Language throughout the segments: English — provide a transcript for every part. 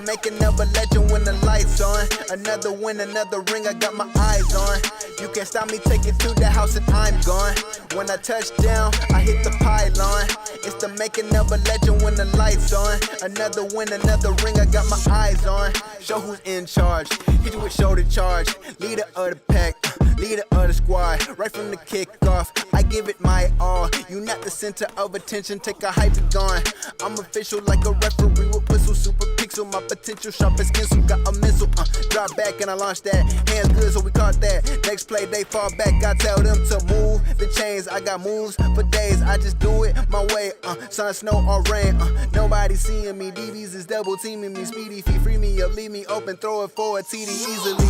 making of a legend when the lights on. Another win, another ring, I got my eyes on. You can't stop me, take it to the house and I'm gone. When I touch down, I hit the pylon. It's the making of a legend when the lights on. Another win, another ring, I got my eyes on. Show who's in charge, hit you with shoulder charge. Leader of the pack, leader of the squad. Right from the kickoff, I give it my all. You not the center of attention, take a hype and gone. I'm official like a referee with whistle, super pixel. My potential sharp as pencil, got a missile. Drop back and I launch that. Hands good, so we caught that. Next play, they fall back. I tell them to move the chains. I got moves for days. I just do it my way. Sun, snow, or rain. Nobody seeing me. DBs is double teaming me. Speedy feet, free me up, leave me open, throw it for a TD easily.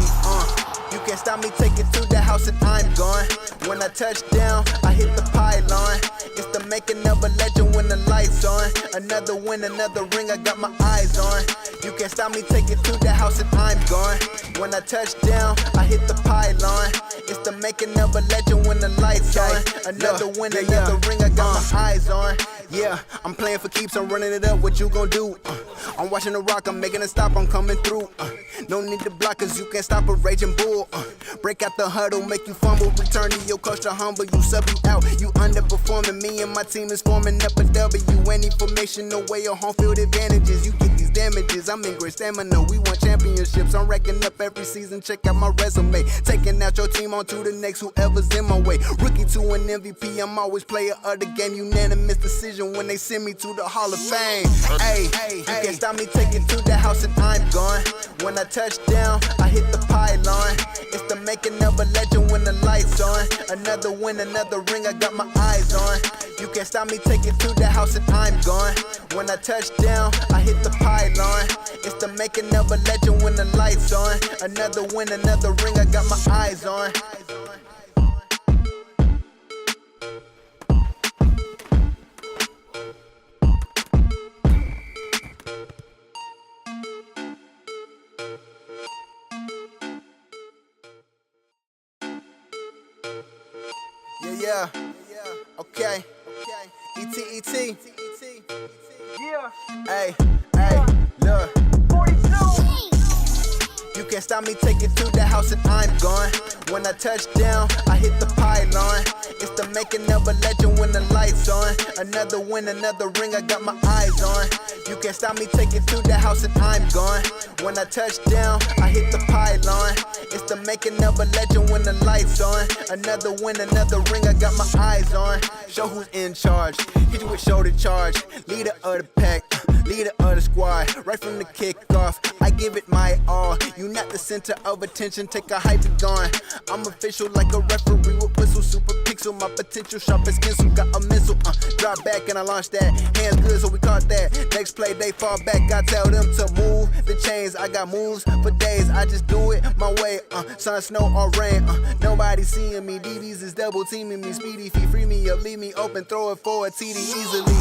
You can't stop me, take it to the house and I'm gone. When I touch down, I hit the pylon. It's the making of a legend when the lights on. Another win, another ring, I got my eyes on. You can't stop me, take it to the house and I'm gone. When I touch down, I hit the pylon. It's the making of a legend when the lights on. Another win, another ring, I got my eyes on. Yeah, I'm playing for keeps, I'm running it up, what you gon' do? I'm watching the rock, I'm making a stop, I'm coming through. No need to block, cause you can't stop a raging bull. Break out the huddle, make you fumble, return to your coach to humble. You sub, you out, you underperforming. Me and my team is forming up a W. Any formation, no way or home field advantages. You get these damages, I'm in great stamina. We won championships, I'm racking up every season. Check out my resume, taking out your team on to the next, whoever's in my way. Rookie to an MVP, I'm always player of the game. Unanimous decision when they send me to the Hall of Fame. Hey, you can't stop me, take it to the house and I'm gone. When I touch down, I hit the pylon. It's the making of a legend when the lights on. Another win, another ring, I got my eyes on. You can't stop me, take it to the house and I'm gone. When I touch down, I hit the pylon. It's the making of a legend when the lights on. Another win, another ring, I got my eyes on. Yeah. Okay. ET. Yeah. Hey, look. 42. You can't stop me, take it to the house and I'm gone. When I touch down, I hit the pylon. It's the making of a legend when the lights on. Another win, another ring, I got my eyes on. You can't stop me, take it to the house and I'm gone. When I touch down, I hit the pylon. It's the making of a legend when the lights on. Another win, another ring, I got my eyes on. Show who's in charge, hit you with shoulder charge. Leader of the pack, leader of the squad. Right from the kickoff, I give it my all. You not the center of attention, take a hype and gone. I'm official like a referee with whistle, super pixel. My potential sharp as pencil, got a missile. Drop back and I launch that. Hands good, so we caught that. Next play, they fall back. I tell them to move the chains. I got moves for days. I just do it my way. Sun, snow, or rain. Nobody seeing me. DBs is double teaming me. Speedy feet, free me up, leave me open, throw it for a TD easily.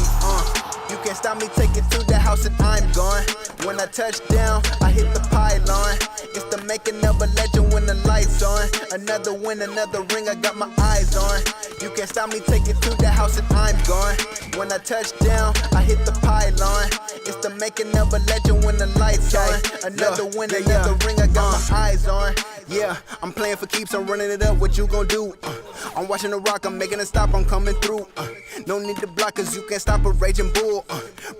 You can't stop me, take it to the house and I'm gone. When I touch down, I hit the pylon. It's the making of a legend when the lights on. Another win, another ring, I got my eyes on. You can't stop me, take it to the house and I'm gone. When I touch down, I hit the pylon. It's the making of a legend when the lights on. Another win, another ring, I got my eyes on. Yeah, I'm playing for keeps, I'm running it up, what you gon' do? I'm watching the rock, I'm making a stop, I'm coming through. No need to block, cause you can't stop a raging bull.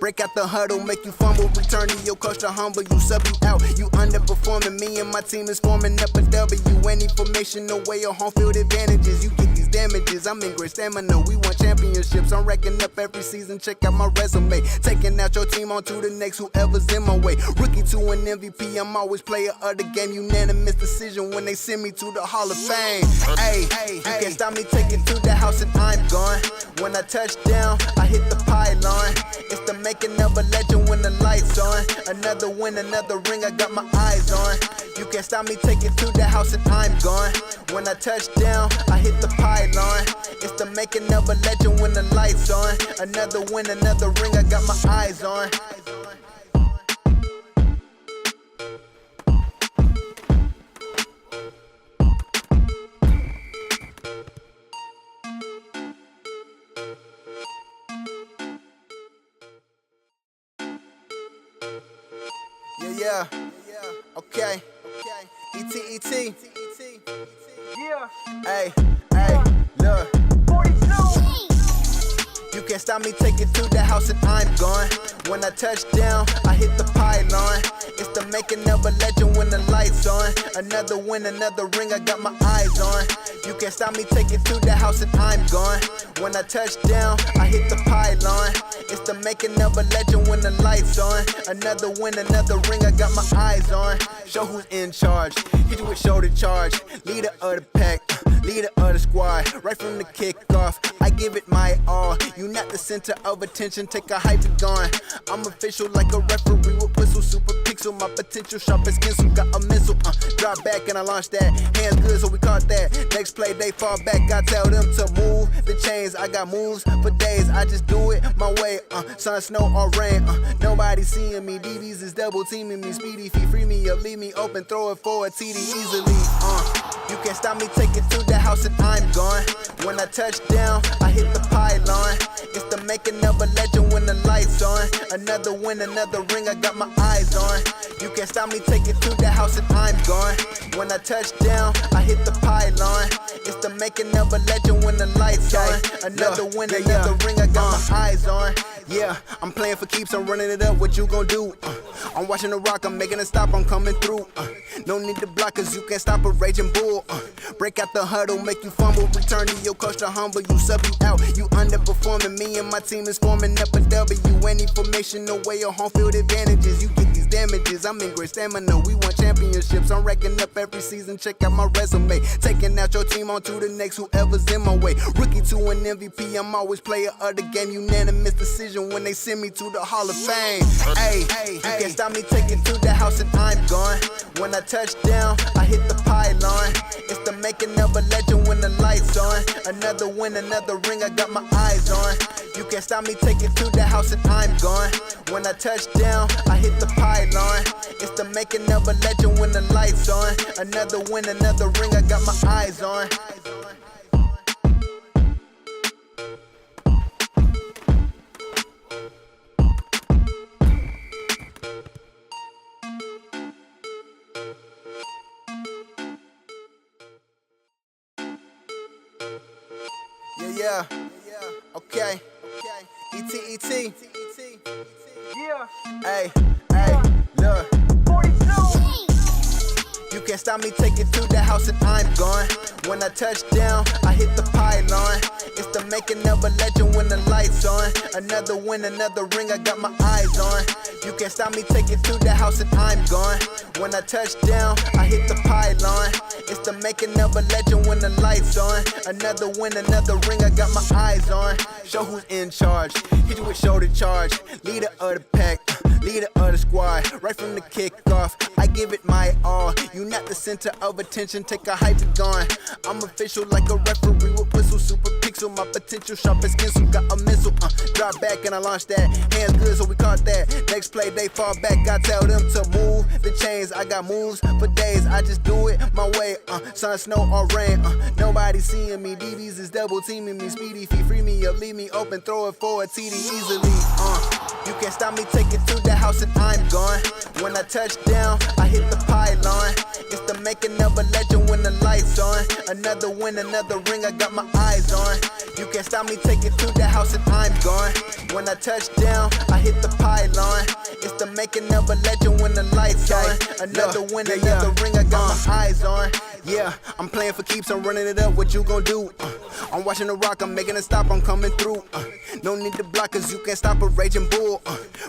Break out the huddle, make you fumble, return to your coach to humble. You sub, you out, you underperforming. Me and my team is forming up a W. Any formation, no way or home field advantages. You get these damages, I'm in great stamina. We won championships, I'm racking up every season. Check out my resume, taking out your team on to the next, whoever's in my way. Rookie to an MVP, I'm always player of the game. Unanimous decision when they send me to the Hall of Fame. Hey, you can't stop me, take it to the house and I'm gone. When I touch down, I hit the pylon. It's the making of a legend when the lights on. Another win, another ring, I got my eyes on. You can't stop me, take it to the house and I'm gone. When I touch down, I hit the pylon. It's the making of a legend when the lights on. Another win, another ring, I got my eyes on. Yeah. Okay. E.T. Yeah. Hey, look. 42. You can't stop me, take it to the house and I'm gone. When I touch down, I hit the pylon. It's the making of a legend when the lights on. Another win, another ring, I got my eyes on. You can't stop me, take it to the house and I'm gone. When I touch down, I hit the pylon. It's the making of a legend when the lights on. Another win, another ring, I got my eyes on. Show who's in charge, hit you with shoulder charge. Leader of the pack, leader of the squad. Right from the kickoff, I give it my all. You not the center of attention, take a hype and gone. I'm official like a referee with whistle, super pixel. My potential sharp as pencil, got a missile. Drop back and I launch that. Hands good, so we caught that. Next play, they fall back. I tell them to move the chains. I got moves for days. I just do it my way. Sun, snow, or rain. Nobody seeing me. DBs is double teaming me. Speedy feet, free me up, leave me open, throw it for a TD easily. You can't stop me, take it to the house and I'm gone. When I touch down, I hit the pylon. It's the making of a legend when the lights on. Another win, another ring, I got my eyes on. You can't stop me, take it to the house and I'm gone. When I touch down, I hit the pylon. It's the making of a legend when the lights on. Another win, another ring, I got my eyes on. Yeah, I'm playing for keeps, I'm running it up, what you gon' do? I'm watching the rock, I'm making a stop, I'm coming through. No need to block, cause you can't stop a raging bull. Break out the huddle, make you fumble, return to your coach to humble. You sub you out, you underperforming, me and my team is forming up a W. Any formation, no way or home field advantages. You get these damages, I'm in great stamina, we won championships. I'm racking up every season, check out my resume. Taking out your team on to the next, whoever's in my way. Rookie to an MVP, I'm always player of the game. Unanimous decision when they send me to the Hall of Fame. Hey, you can't stop me, take it to the house and I'm gone. When I touch down, I hit the pylon. It's the making of a legend when the lights on. Another win, another ring, I got my eyes on. You can't stop me, take it to the house and I'm gone. When I touch down, I hit the pylon. It's the making of a legend when the lights on. Another win, another ring, I got my eyes on. Yeah. Okay. E.T. Yeah. Hey, look. 42. You can't stop me, take it to the house and I'm gone. When I touch down, I hit the pylon. It's the making of a legend when the lights on. Another win, another ring, I got my eyes on. You can't stop me, take it to the house and I'm gone. When I touch down, I hit the pylon. It's the making of a legend when the lights on. Another win, another ring, I got my eyes on. Show who's in charge, hit you with shoulder charge. Leader of the pack, leader of the squad. Right from the kickoff, I give it my all. You not the center of attention, take a hype and gone. I'm official like a referee with whistle, super pixel. My potential sharp as pencil, got a missile. Drop back and I launch that. Hands good, so we caught that. Next play, they fall back. I tell them to move the chains. I got moves for days. I just do it my way. Sun, snow, or rain. Nobody seeing me. DBs is double teaming me. Speedy feet, free me up, leave me open, throw it for a TD easily. You can't stop me, take it to the house and I'm gone. When I touch down, I hit the pylon. It's the making of a legend when the lights on. Another win, another ring, I got my eyes on. You can't stop me, take it to the house and I'm gone. When I touch down, I hit the pylon. It's the making of a legend when the lights on. Another win, another ring, I got my eyes on. Yeah, I'm playing for keeps, I'm running it up, what you gon' do? I'm watching the rock, I'm making a stop, I'm coming through. No need to block, cause you can't stop a raging bull.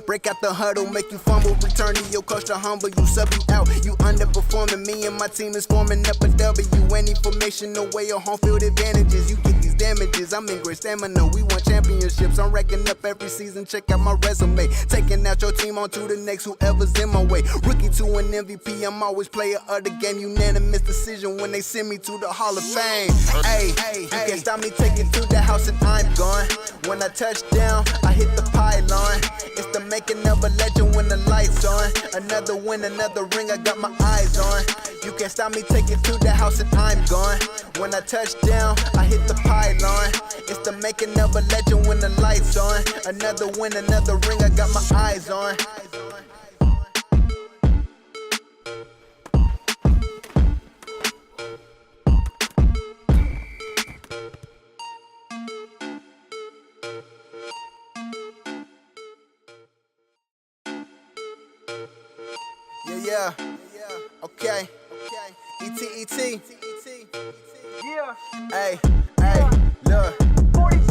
Break out the huddle, make you fumble, return to your coach to humble. You sub you out, you underperforming, me and my team is forming up a W. Any formation, no way or home field advantages. You get these damages, I'm in great stamina, we won championships. I'm racking up every season, check out my resume. Taking out your team on to the next, whoever's in my way. Rookie to an MVP, I'm always player of the game. Unanimous decision when they send me to the Hall of Fame. Hey, you can't stop me, take it to the house and I'm gone. When I touch down, I hit the pylon. It's the making of a legend when the lights on. Another win, another ring, I got my eyes on. You can't stop me, take it to the house and I'm gone. When I touch down, I hit the pylon. It's the making of a legend when the lights on. Another win, another ring, I got my eyes on. Yeah. Okay. ET. Yeah. Hey, look. 42.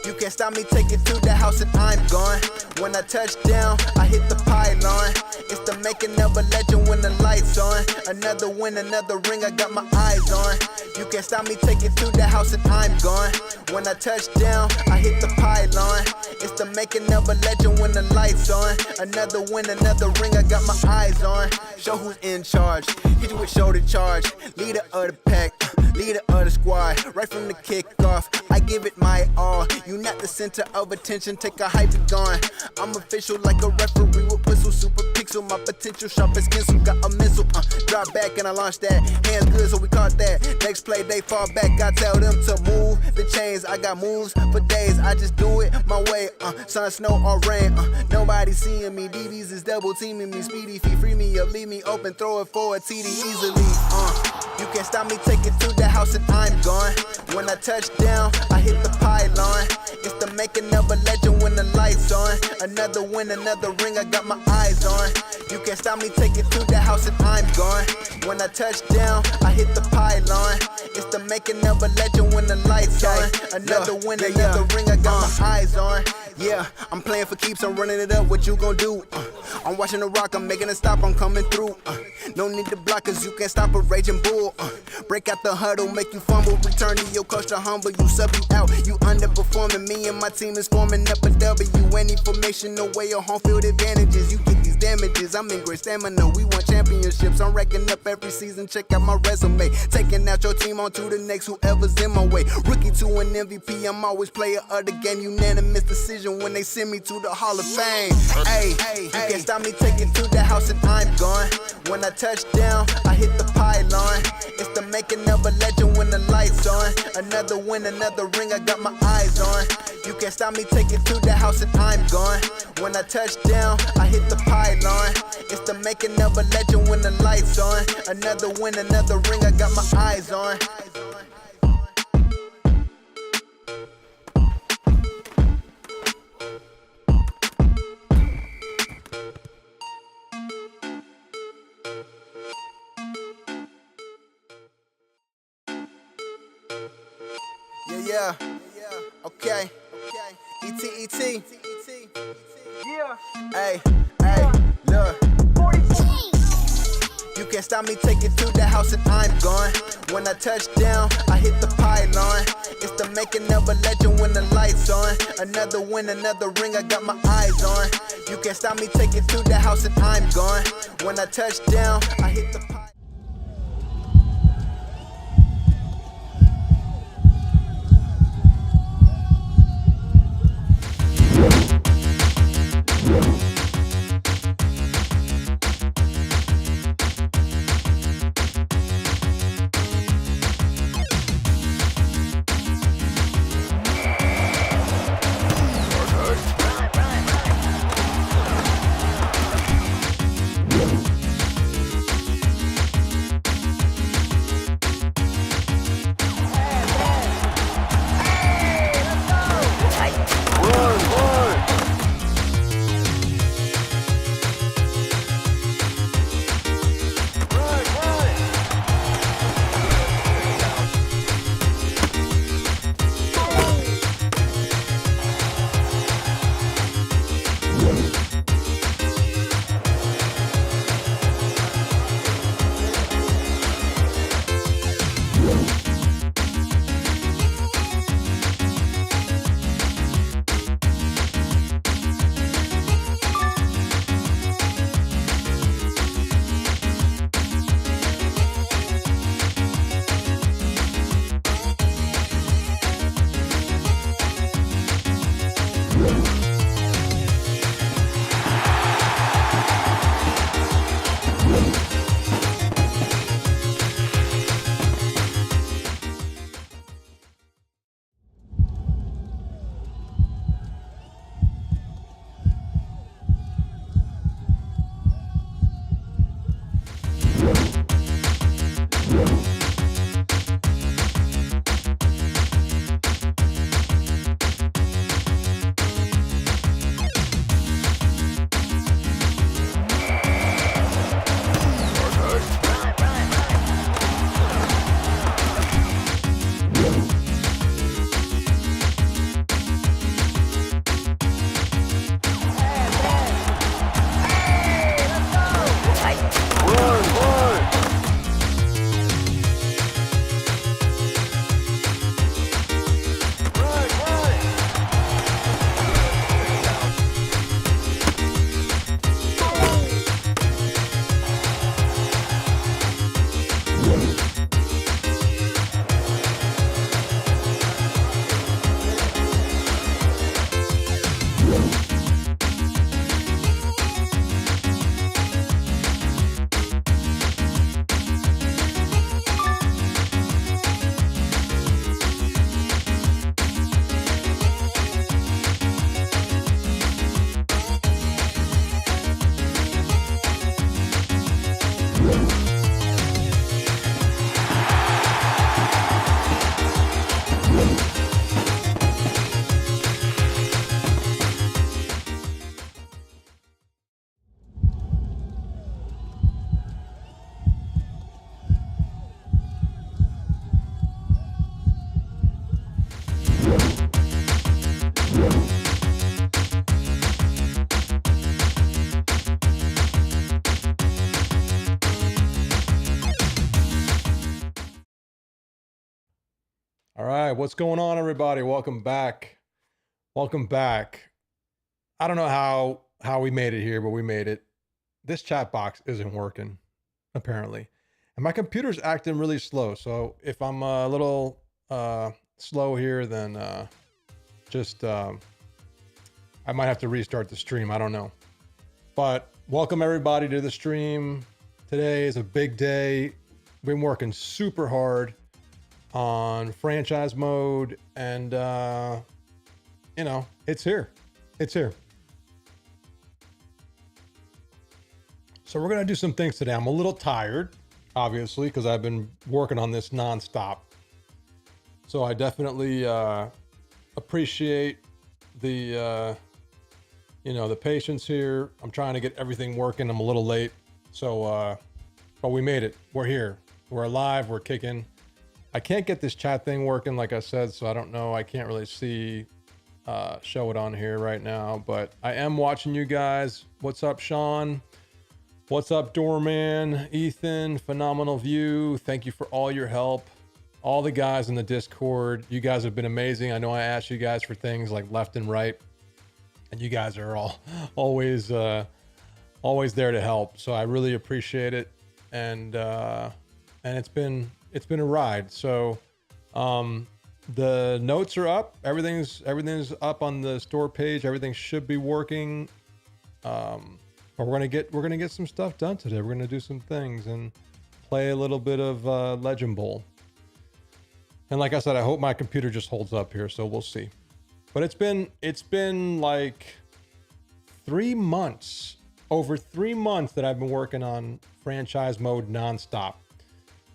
You can't stop me, take it to the house and I'm gone. When I touch down, I hit the pylon. It's the making of a legend when the lights on. Another win, another ring, I got my eyes on. You can't stop me, take it to the house and I'm gone. When I touch down, I hit the pylon. It's the making of a legend when the lights on. Another win, another ring, I got my eyes on. Show who's in charge, hit you with shoulder charge. Leader of the pack, leader of the squad. Right from the kickoff, I give it my all. You not the center of attention, take a hype and gone. I'm official like a referee with whistle, super pixel. My potential sharp as pencil, got a missile. Drop back and I launch that. Hands good, so we caught that. Next play, they fall back. I tell them to move the chains. I got moves for days. I just do it my way. Sun, snow, or rain. Nobody seeing me. DBs is double teaming me. Speedy feet, free me up, leave me open, throw it for a TD easily. You can't stop me, take it to the house and I'm gone. When I touch down, I hit the pylon. It's the making of a legend when the lights on. Another win, another ring, I got my eyes on. You can't stop me, take it to the house and I'm gone. When I touch down, I hit the pylon. It's the making of a legend when the lights on. Another win, another ring, I got my eyes on. Yeah, I'm playing for keeps, I'm running it up, what you gon' do? I'm watching the rock, I'm making a stop, I'm coming through. No need to block, cause you can't stop a raging bull. Break out the huddle, make you fumble, return to your coach to humble. You sub you out, you underperforming. Me and my team is forming up a W. Any formation, no way or home field advantages. You get these damages, I'm in great stamina. We won championships, I'm racking up every season. Check out my resume, taking out your team on to the next, whoever's in my way. Rookie to an MVP, I'm always player of the game. Unanimous decision when they send me to the Hall of Fame. Hey, you can't stop me, take it to the house and I'm gone. When I touch down, I hit the pylon. It's the making of a legend when the lights on. Another win, another ring, I got my eyes on. You can't stop me, take it to the house and I'm gone. When I touch down, I hit the pylon. It's the making of a legend when the lights on. Another win, another ring, I got my eyes on. Yeah. Okay. ET. Yeah. Hey, look. 42. You can't stop me, take it to the house and I'm gone. When I touch down, I hit the pylon. It's the making of a legend when the lights on. Another win, another ring, I got my eyes on. You can't stop me, take it to the house and I'm gone. When I touch down, I hit the pylon. All right, what's going on, everybody? Welcome back. Welcome back. I don't know how we made it here, but we made it. This chat box isn't working, apparently, and my computer's acting really slow. So if I'm a little slow here, then just I might have to restart the stream. I don't know. But welcome everybody to the stream. Today is a big day. Been working super hard on franchise mode, and you know, it's here. It's here. So we're gonna do some things today. I'm a little tired, obviously, because I've been working on this nonstop. So I definitely appreciate the the patience here. I'm trying to get everything working. I'm a little late, so but we made it. We're here. We're alive. We're kicking. I can't get this chat thing working, like I said, so I don't know. I can't really see, show it on here right now, but I am watching you guys. What's up, Sean? What's up, Doorman? Ethan, phenomenal view. Thank you for all your help. All the guys in the Discord, you guys have been amazing. I know I asked you guys for things like left and right, and you guys are always there to help. So I really appreciate it, and it's been a ride. So the notes are up. Everything's up on the store page. Everything should be working. But we're gonna get some stuff done today. We're gonna do some things and play a little bit of Legend Bowl. And like I said, I hope my computer just holds up here. So we'll see. But it's been like 3 months, over 3 months that I've been working on franchise mode nonstop.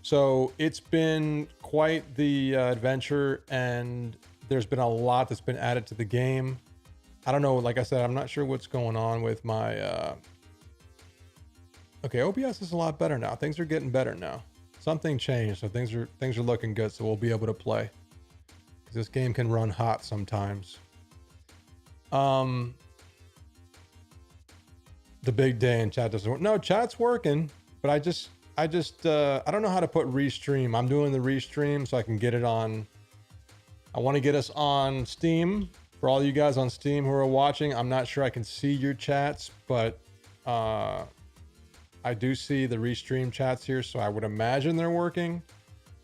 So it's been quite the adventure, and there's been a lot that's been added to the game. I don't know, like I said, I'm not sure what's going on with my okay, OBS is a lot better now. Things are getting better now. Something changed, so things are looking good, so we'll be able to play. Because this game can run hot sometimes. The big day in chat doesn't work. No, chat's working, but I don't know how to put restream. I'm doing the restream so I can get it on. I want to get us on Steam. For all you guys on Steam who are watching, I'm not sure I can see your chats, but I do see the restream chats here, so I would imagine they're working.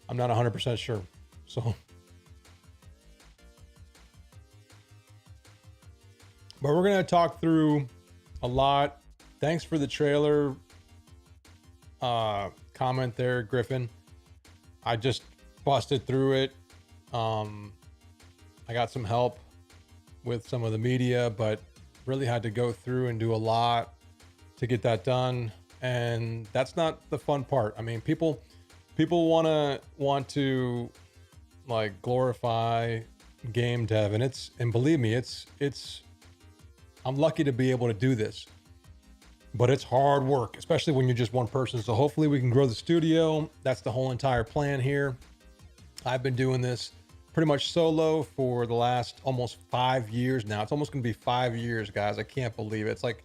I'm not 100% sure. So, but we're going to talk through a lot. Thanks for the trailer comment there, Griffin. I just busted through it. I got some help with some of the media, but really had to go through and do a lot to get that done. And that's not the fun part. I mean, people want to like glorify game dev, and believe me, it's I'm lucky to be able to do this. But it's hard work, especially when you're just one person. So hopefully we can grow the studio. That's the whole entire plan here. I've been doing this pretty much solo for the last almost 5 years now. It's almost gonna be 5 years, guys. I can't believe it. It's like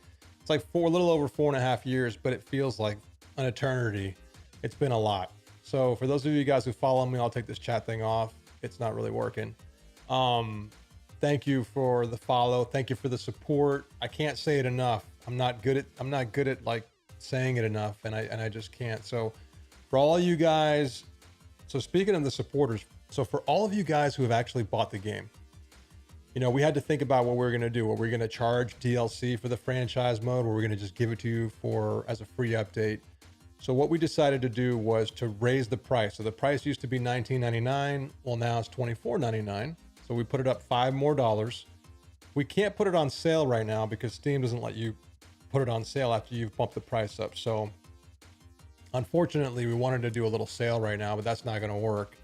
a little over 4.5 years, but it feels like an eternity. It's been a lot. So for those of you guys who follow me, I'll take this chat thing off. It's not really working. Thank you for the follow. Thank you for the support. I can't say it enough. I'm not good at like saying it enough, and I just can't. So for all you guys, so speaking of the supporters, so for all of you guys who have actually bought the game, you know, we had to think about what we were going to do. Were we going to charge DLC for the franchise mode? Were we going to just give it to you as a free update? So what we decided to do was to raise the price. So the price used to be $19.99. Well, now it's $24.99. So we put it up $5 more. We can't put it on sale right now because Steam doesn't let you put it on sale after you've bumped the price up. So unfortunately, we wanted to do a little sale right now, but that's not going to work.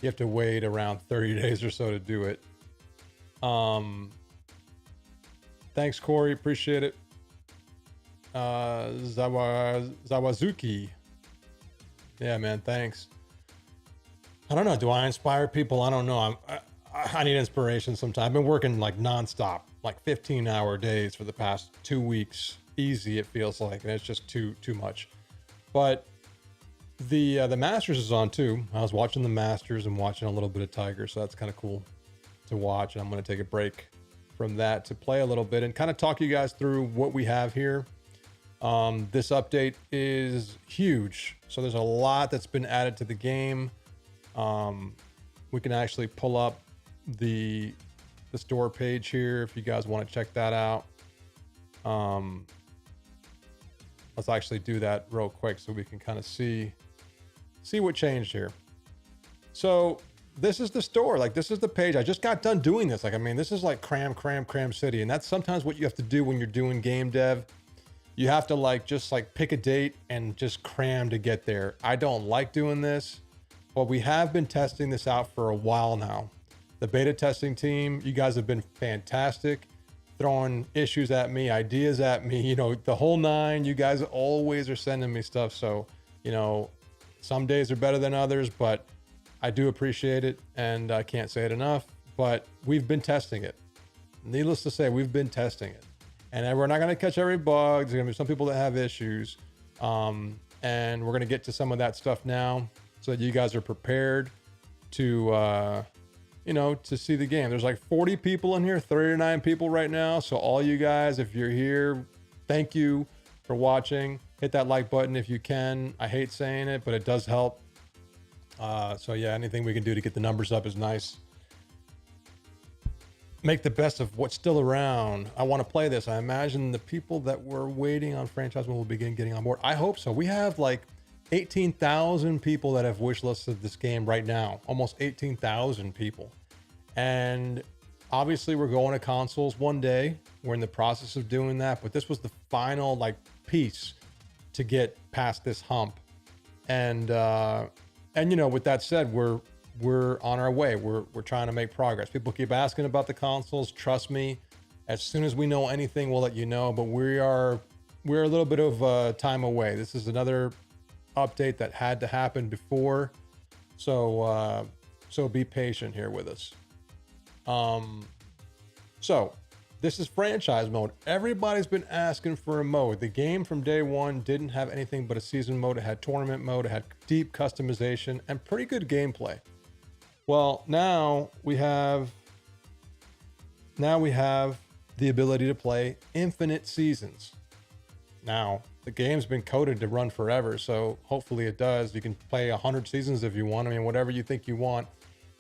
You have to wait around 30 days or so to do it. Thanks, Corey. Appreciate it. Zawazuki. Yeah, man. Thanks. I don't know. Do I inspire people? I don't know. I need inspiration sometimes. I've been working like nonstop, like 15-hour days for the past 2 weeks. Easy, it feels like, and it's just too much. But The Masters is on too. I was watching the Masters and watching a little bit of Tiger, so that's kind of cool to watch. And I'm going to take a break from that to play a little bit and kind of talk you guys through what we have here. This update is huge, so there's a lot that's been added to the game. We can actually pull up the store page here if you guys want to check that out. Let's actually do that real quick so we can kind of see what changed here. So this is the store. Like, this is the page. I just got done doing this. Like, I mean, this is like cram city. And that's sometimes what you have to do when you're doing game dev. You have to just pick a date and just cram to get there. I don't like doing this, but we have been testing this out for a while now. The beta testing team, you guys have been fantastic, throwing issues at me, ideas at me, the whole nine. You guys always are sending me stuff. So, some days are better than others, but I do appreciate it, and I can't say it enough. But we've been testing it. Needless to say, we've been testing it. And we're not going to catch every bug. There's going to be some people that have issues. And we're going to get to some of that stuff now so that you guys are prepared to, to see the game. There's like 40 people in here, 39 people right now. So all you guys, if you're here, thank you for watching. Hit that like button if you can. I hate saying it, but it does help. So yeah, anything we can do to get the numbers up is nice. Make the best of what's still around. I want to play this. I imagine the people that were waiting on franchise will begin getting on board. I hope so. We have like 18,000 people that have wish listed this game right now. Almost 18,000 people. And obviously we're going to consoles one day. We're in the process of doing that, but this was the final piece to get past this hump. And with that said, we're on our way. We're trying to make progress. People keep asking about the consoles. Trust me, as soon as we know anything, we'll let you know. But we're a little bit of time away. This is another update that had to happen before. So be patient here with us. So this is franchise mode. Everybody's been asking for a mode. The game from day one didn't have anything but a season mode. It had tournament mode. It had deep customization and pretty good gameplay. Well, now we have the ability to play infinite seasons. Now, the game's been coded to run forever, so hopefully it does. You can play 100 seasons if you want. I mean, whatever you think you want.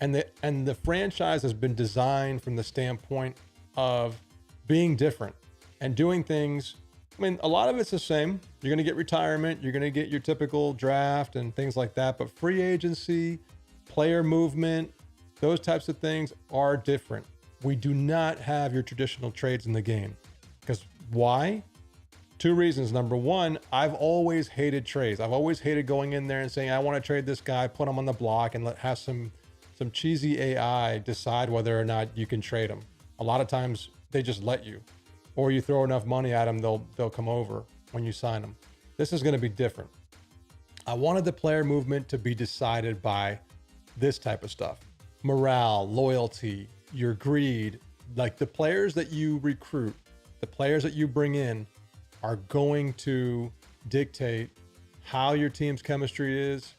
And the franchise has been designed from the standpoint of being different and doing things. I mean, a lot of it's the same. You're going to get retirement. You're going to get your typical draft and things like that. But free agency, player movement, those types of things are different. We do not have your traditional trades in the game. Because why? Two reasons. Number one, I've always hated trades. I've always hated going in there and saying, I want to trade this guy, put him on the block, and have some cheesy AI decide whether or not you can trade him. A lot of times they just let you, or you throw enough money at them, they'll come over when you sign them. This is going to be different. I wanted the player movement to be decided by this type of stuff: morale, loyalty, your greed. Like, the players that you recruit, the players that you bring in are going to dictate how your team's chemistry is,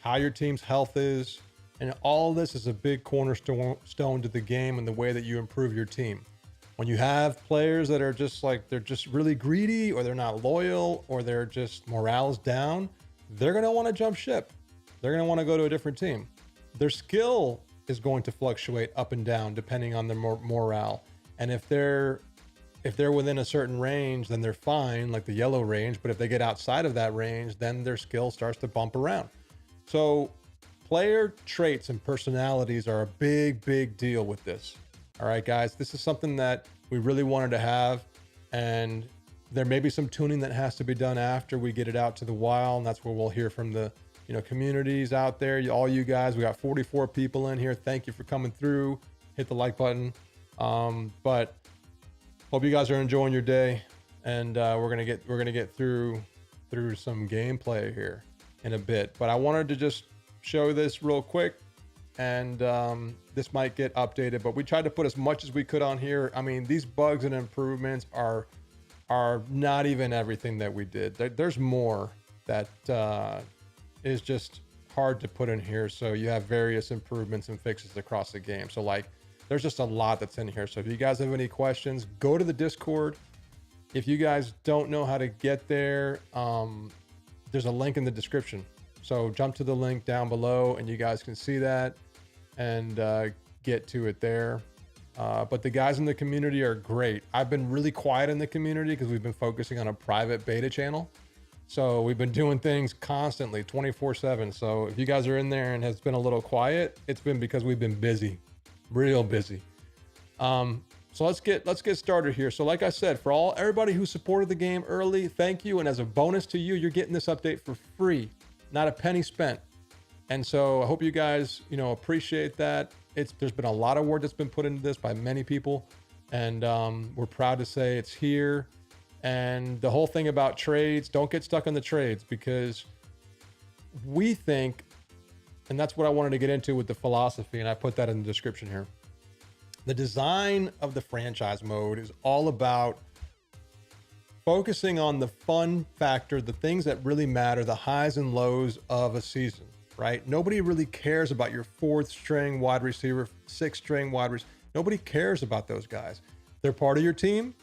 how your team's health is. And all this is a big cornerstone to the game and the way that you improve your team. When you have players that are just they're just really greedy, or they're not loyal, or they're just morale's down, they're going to want to jump ship. They're going to want to go to a different team. Their skill is going to fluctuate up and down depending on their morale. And if they're within a certain range, then they're fine, like the yellow range. But if they get outside of that range, then their skill starts to bump around. So player traits and personalities are a big deal with this. All right, guys, this is something that we really wanted to have, and there may be some tuning that has to be done after we get it out to the wild, and that's where we'll hear from the communities out there. All you guys, we got 44 people in here. Thank you for coming through. Hit the like button. But hope you guys are enjoying your day, and we're gonna get through some gameplay here in a bit. But I wanted to just show this real quick, and this might get updated, but we tried to put as much as we could on here. I mean, these bugs and improvements are not even everything that we did. There's more that is just hard to put in here. So you have various improvements and fixes across the game. So like, there's just a lot that's in here. So if you guys have any questions, go to the Discord. If you guys don't know how to get there, there's a link in the description. So jump to the link down below and you guys can see that and get to it there. But the guys in the community are great. I've been really quiet in the community because we've been focusing on a private beta channel. So we've been doing things constantly 24/7. So if you guys are in there and has been a little quiet, it's been because we've been busy, real busy. So let's get started here. So like I said, for everybody who supported the game early, thank you. And as a bonus to you, you're getting this update for free, not a penny spent. And so I hope you guys, appreciate that. There's been a lot of work that's been put into this by many people, and we're proud to say it's here. And the whole thing about trades, don't get stuck on the trades, because we think, and that's what I wanted to get into with the philosophy, and I put that in the description here. The design of the franchise mode is all about focusing on the fun factor, the things that really matter, the highs and lows of a season, right? Nobody really cares about your 4th string wide receiver, 6th string wide receiver. Nobody cares about those guys. They're part of your team.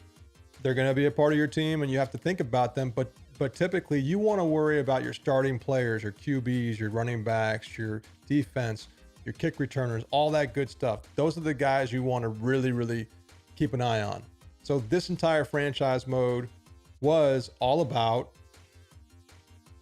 They're going to be a part of your team, and you have to think about them. But typically, you want to worry about your starting players, your QBs, your running backs, your defense, your kick returners, all that good stuff. Those are the guys you want to really, really keep an eye on. So this entire franchise mode was all about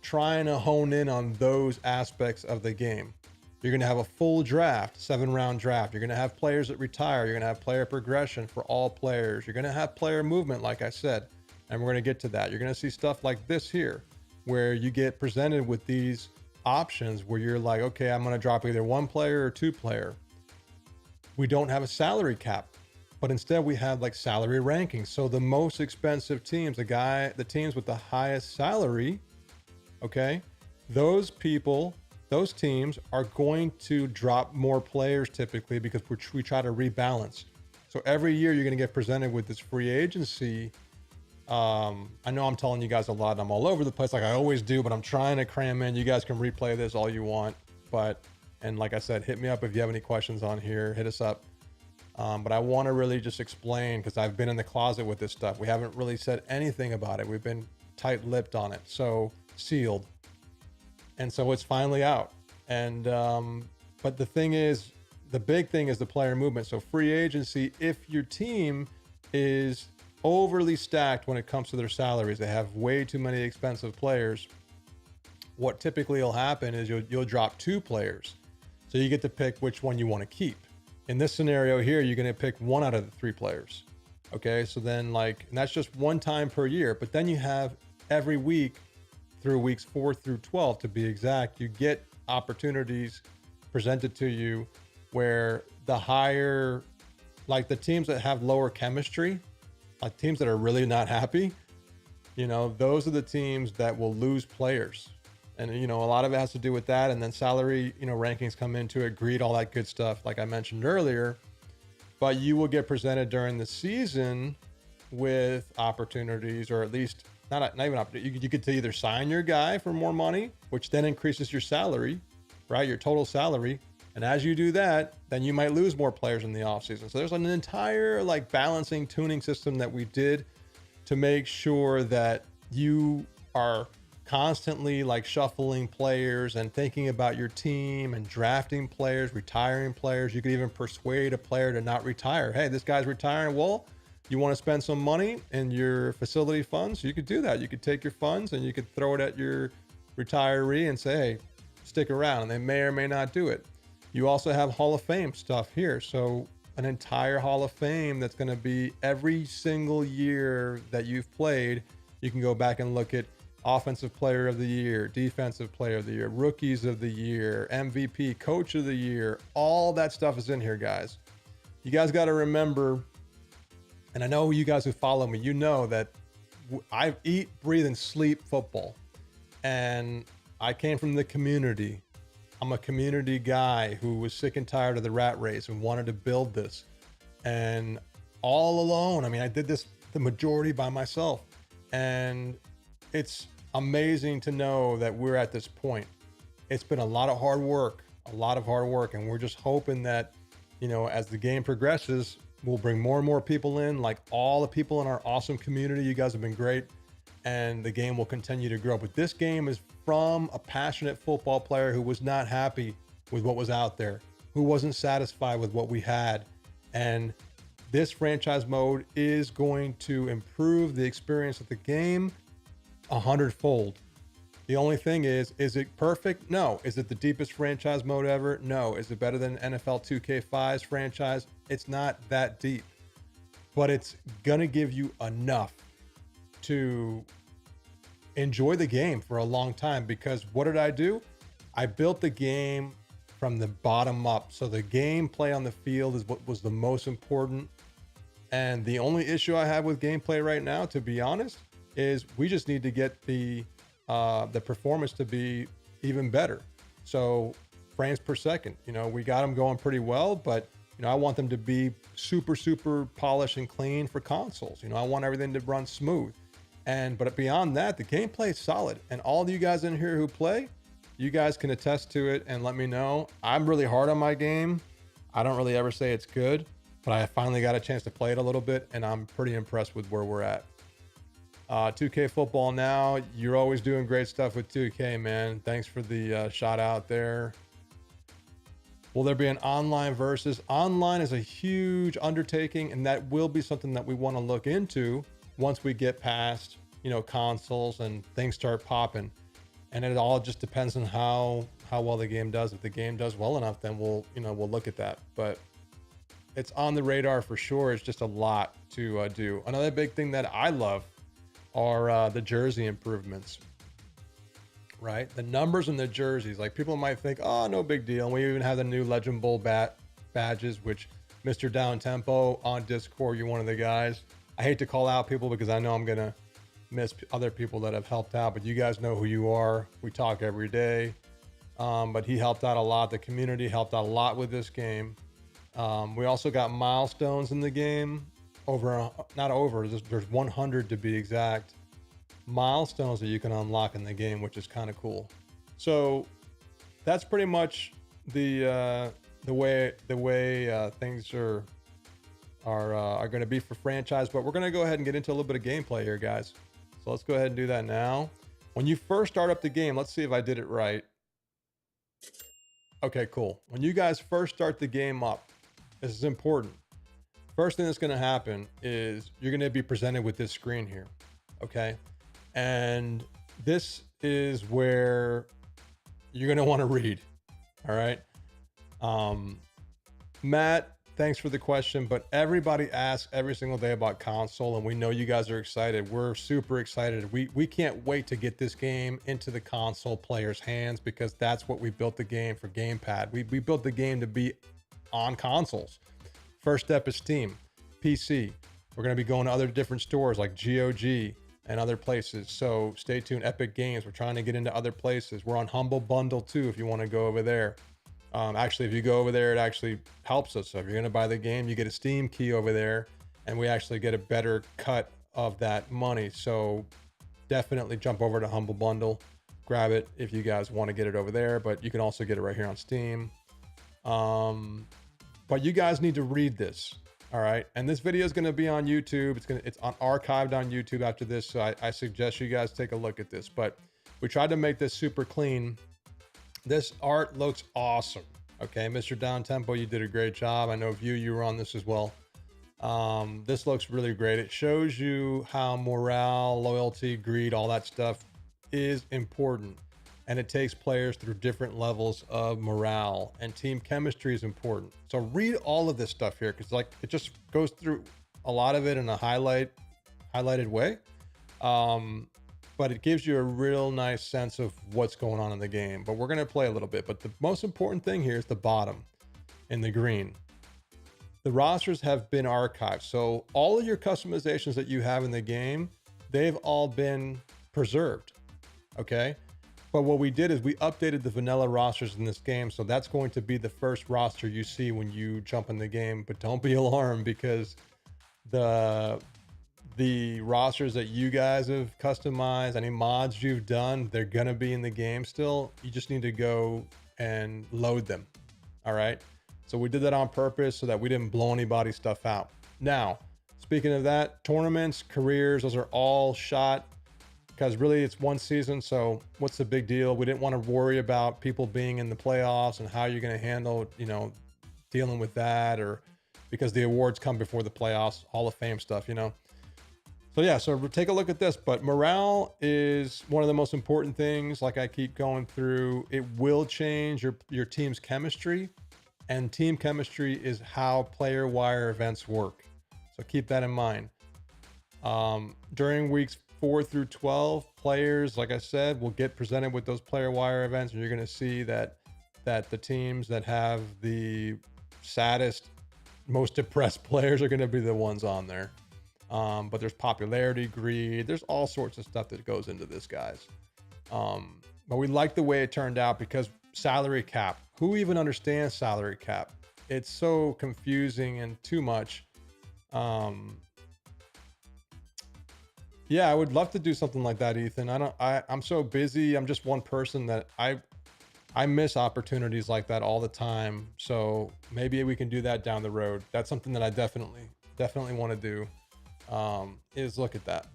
trying to hone in on those aspects of the game. You're going to have a full draft, 7-round draft. You're going to have players that retire. You're going to have player progression for all players. You're going to have player movement, like I said, and we're going to get to that. You're going to see stuff like this here, where you get presented with these options where you're like, okay, I'm going to drop either 1 player or 2 player. We don't have a salary cap, but instead we have like salary rankings. So the most expensive teams, the teams with the highest salary, okay, those teams are going to drop more players typically, because we try to rebalance. So every year you're going to get presented with this free agency. I know I'm telling you guys a lot and I'm all over the place like I always do, but I'm trying to cram in. You guys can replay this all you want, and like I said, hit me up if you have any questions on here, hit us up. But I want to really just explain, because I've been in the closet with this stuff. We haven't really said anything about it. We've been tight-lipped on it. So sealed. And so it's finally out. And, but the thing is, the big thing is the player movement. So free agency, if your team is overly stacked when it comes to their salaries, they have way too many expensive players, what typically will happen is you'll drop 2 players. So you get to pick which one you want to keep. In this scenario here, you're going to pick 1 out of the 3 players. Okay. So then and that's just 1 time per year, but then you have every week through weeks 4 through 12, to be exact, you get opportunities presented to you where the higher, like the teams that have lower chemistry, like teams that are really not happy, those are the teams that will lose players. And, a lot of it has to do with that. And then salary, rankings come into it, greed, all that good stuff, like I mentioned earlier. But you will get presented during the season with opportunities, or at least not even opportunity. You get to either sign your guy for more money, which then increases your salary, right? Your total salary. And as you do that, then you might lose more players in the offseason. So there's an entire balancing, tuning system that we did to make sure that you are constantly shuffling players and thinking about your team and drafting players, retiring players. You could even persuade a player to not retire. Hey, this guy's retiring. Well, you want to spend some money in your facility funds? You could do that. You could take your funds and you could throw it at your retiree and say, hey, stick around. And they may or may not do it. You also have Hall of Fame stuff here. So an entire Hall of Fame that's going to be every single year that you've played. You can go back and look at Offensive Player of the Year, Defensive Player of the Year, Rookies of the Year, MVP, Coach of the Year. All that stuff is in here, guys. You guys got to remember, and I know you guys who follow me, you know that I eat, breathe, and sleep football. And I came from the community. I'm a community guy who was sick and tired of the rat race and wanted to build this. And all alone, I did this the majority by myself. And it's amazing to know that we're at this point. It's been a lot of hard work, and we're just hoping that, as the game progresses, we'll bring more and more people in, like all the people in our awesome community. You guys have been great, and the game will continue to grow. But this game is from a passionate football player who was not happy with what was out there, who wasn't satisfied with what we had. And this franchise mode is going to improve the experience of the game 100-fold. The only thing is it perfect? No. Is it the deepest franchise mode ever? No. Is it better than NFL 2K5's franchise? It's not that deep, but it's gonna give you enough to enjoy the game for a long time. Because what did I do? I built the game from the bottom up. So the gameplay on the field is what was the most important. And the only issue I have with gameplay right now, to be honest, is we just need to get the performance to be even better. So frames per second, we got them going pretty well, but I want them to be super, super polished and clean for consoles. I want everything to run smooth. But beyond that, the gameplay is solid. And all of you guys in here who play, you guys can attest to it and let me know. I'm really hard on my game. I don't really ever say it's good, but I finally got a chance to play it a little bit, and I'm pretty impressed with where we're at. 2K football now, you're always doing great stuff with 2K, man. Thanks for the shout out there. Will there be an online versus? Online is a huge undertaking, and that will be something that we want to look into once we get past, consoles and things start popping. And it all just depends on how well the game does. If the game does well enough, then we'll look at that. But it's on the radar for sure. It's just a lot to do. Another big thing that I love are the jersey improvements, right? The numbers in the jerseys. Like, people might think, oh, no big deal. And we even have the new Legend Bowl badges, which Mr. Down Tempo on Discord, you're one of the guys. I hate to call out people because I know I'm going to miss other people that have helped out, but you guys know who you are. We talk every day. But he helped out a lot. The community helped out a lot with this game. We also got milestones in the game. There's 100 to be exact milestones that you can unlock in the game, which is kind of cool. So that's pretty much the way things are going to be for franchise. But we're going to go ahead and get into a little bit of gameplay here, guys. So let's go ahead and do that now. When you first start up the game, let's see if I did it right. Okay, cool. When you guys first start the game up, this is important. First thing that's going to happen is you're going to be presented with this screen here. Okay. And this is where you're going to want to read. All right. Matt, thanks for the question, but everybody asks every single day about console, and we know you guys are excited. We're super excited. We can't wait to get this game into the console players' hands, because that's what we built the game for. Gamepad. We built the game to be on consoles. First step is Steam, PC. We're going to be going to other different stores like GOG and other places. So stay tuned. Epic Games. We're trying to get into other places. We're on Humble Bundle too, if you want to go over there. Actually, if you go over there, it actually helps us. So if you're going to buy the game, you get a Steam key over there, and we actually get a better cut of that money. So definitely jump over to Humble Bundle, grab it if you guys want to get it over there, but you can also get it right here on Steam. But you guys need to read this. All right. And this video is going to be on YouTube. It's archived on YouTube after this. So I suggest you guys take a look at this, but we tried to make this super clean. This art looks awesome. Okay. Mr. Down Tempo, you did a great job. I know you were on this as well. This looks really great. It shows you how morale, loyalty, greed, all that stuff is important. And it takes players through different levels of morale, and team chemistry is important. So read all of this stuff here, because it just goes through a lot of it in a highlighted way. But it gives you a real nice sense of what's going on in the game. But we're going to play a little bit. But the most important thing here is the bottom in the green. The rosters have been archived. So all of your customizations that you have in the game, they've all been preserved. Okay. But what we did is we updated the vanilla rosters in this game. So that's going to be the first roster you see when you jump in the game. But don't be alarmed, because the the rosters that you guys have customized, any mods you've done, they're gonna be in the game still. You just need to go and load them. All right. So we did that on purpose so that we didn't blow anybody's stuff out. Now, speaking of that, tournaments, careers, those are all shot because really it's one season. So what's the big deal? We didn't want to worry about people being in the playoffs and how you're going to handle, dealing with that, or because the awards come before the playoffs, Hall of Fame stuff, So yeah, so we'll take a look at this, but morale is one of the most important things. Like I keep going through, it will change your team's chemistry, and team chemistry is how player wire events work. So keep that in mind. During weeks 4 through 12, players, like I said, will get presented with those player wire events, and you're going to see that the teams that have the saddest, most depressed players are going to be the ones on there. But there's popularity, greed, there's all sorts of stuff that goes into this, guys. But we like the way it turned out because salary cap, who even understands salary cap? It's so confusing and too much. Yeah, I would love to do something like that, Ethan. I'm so busy. I'm just one person that I miss opportunities like that all the time. So maybe we can do that down the road. That's something that I definitely want to do. Is look at that.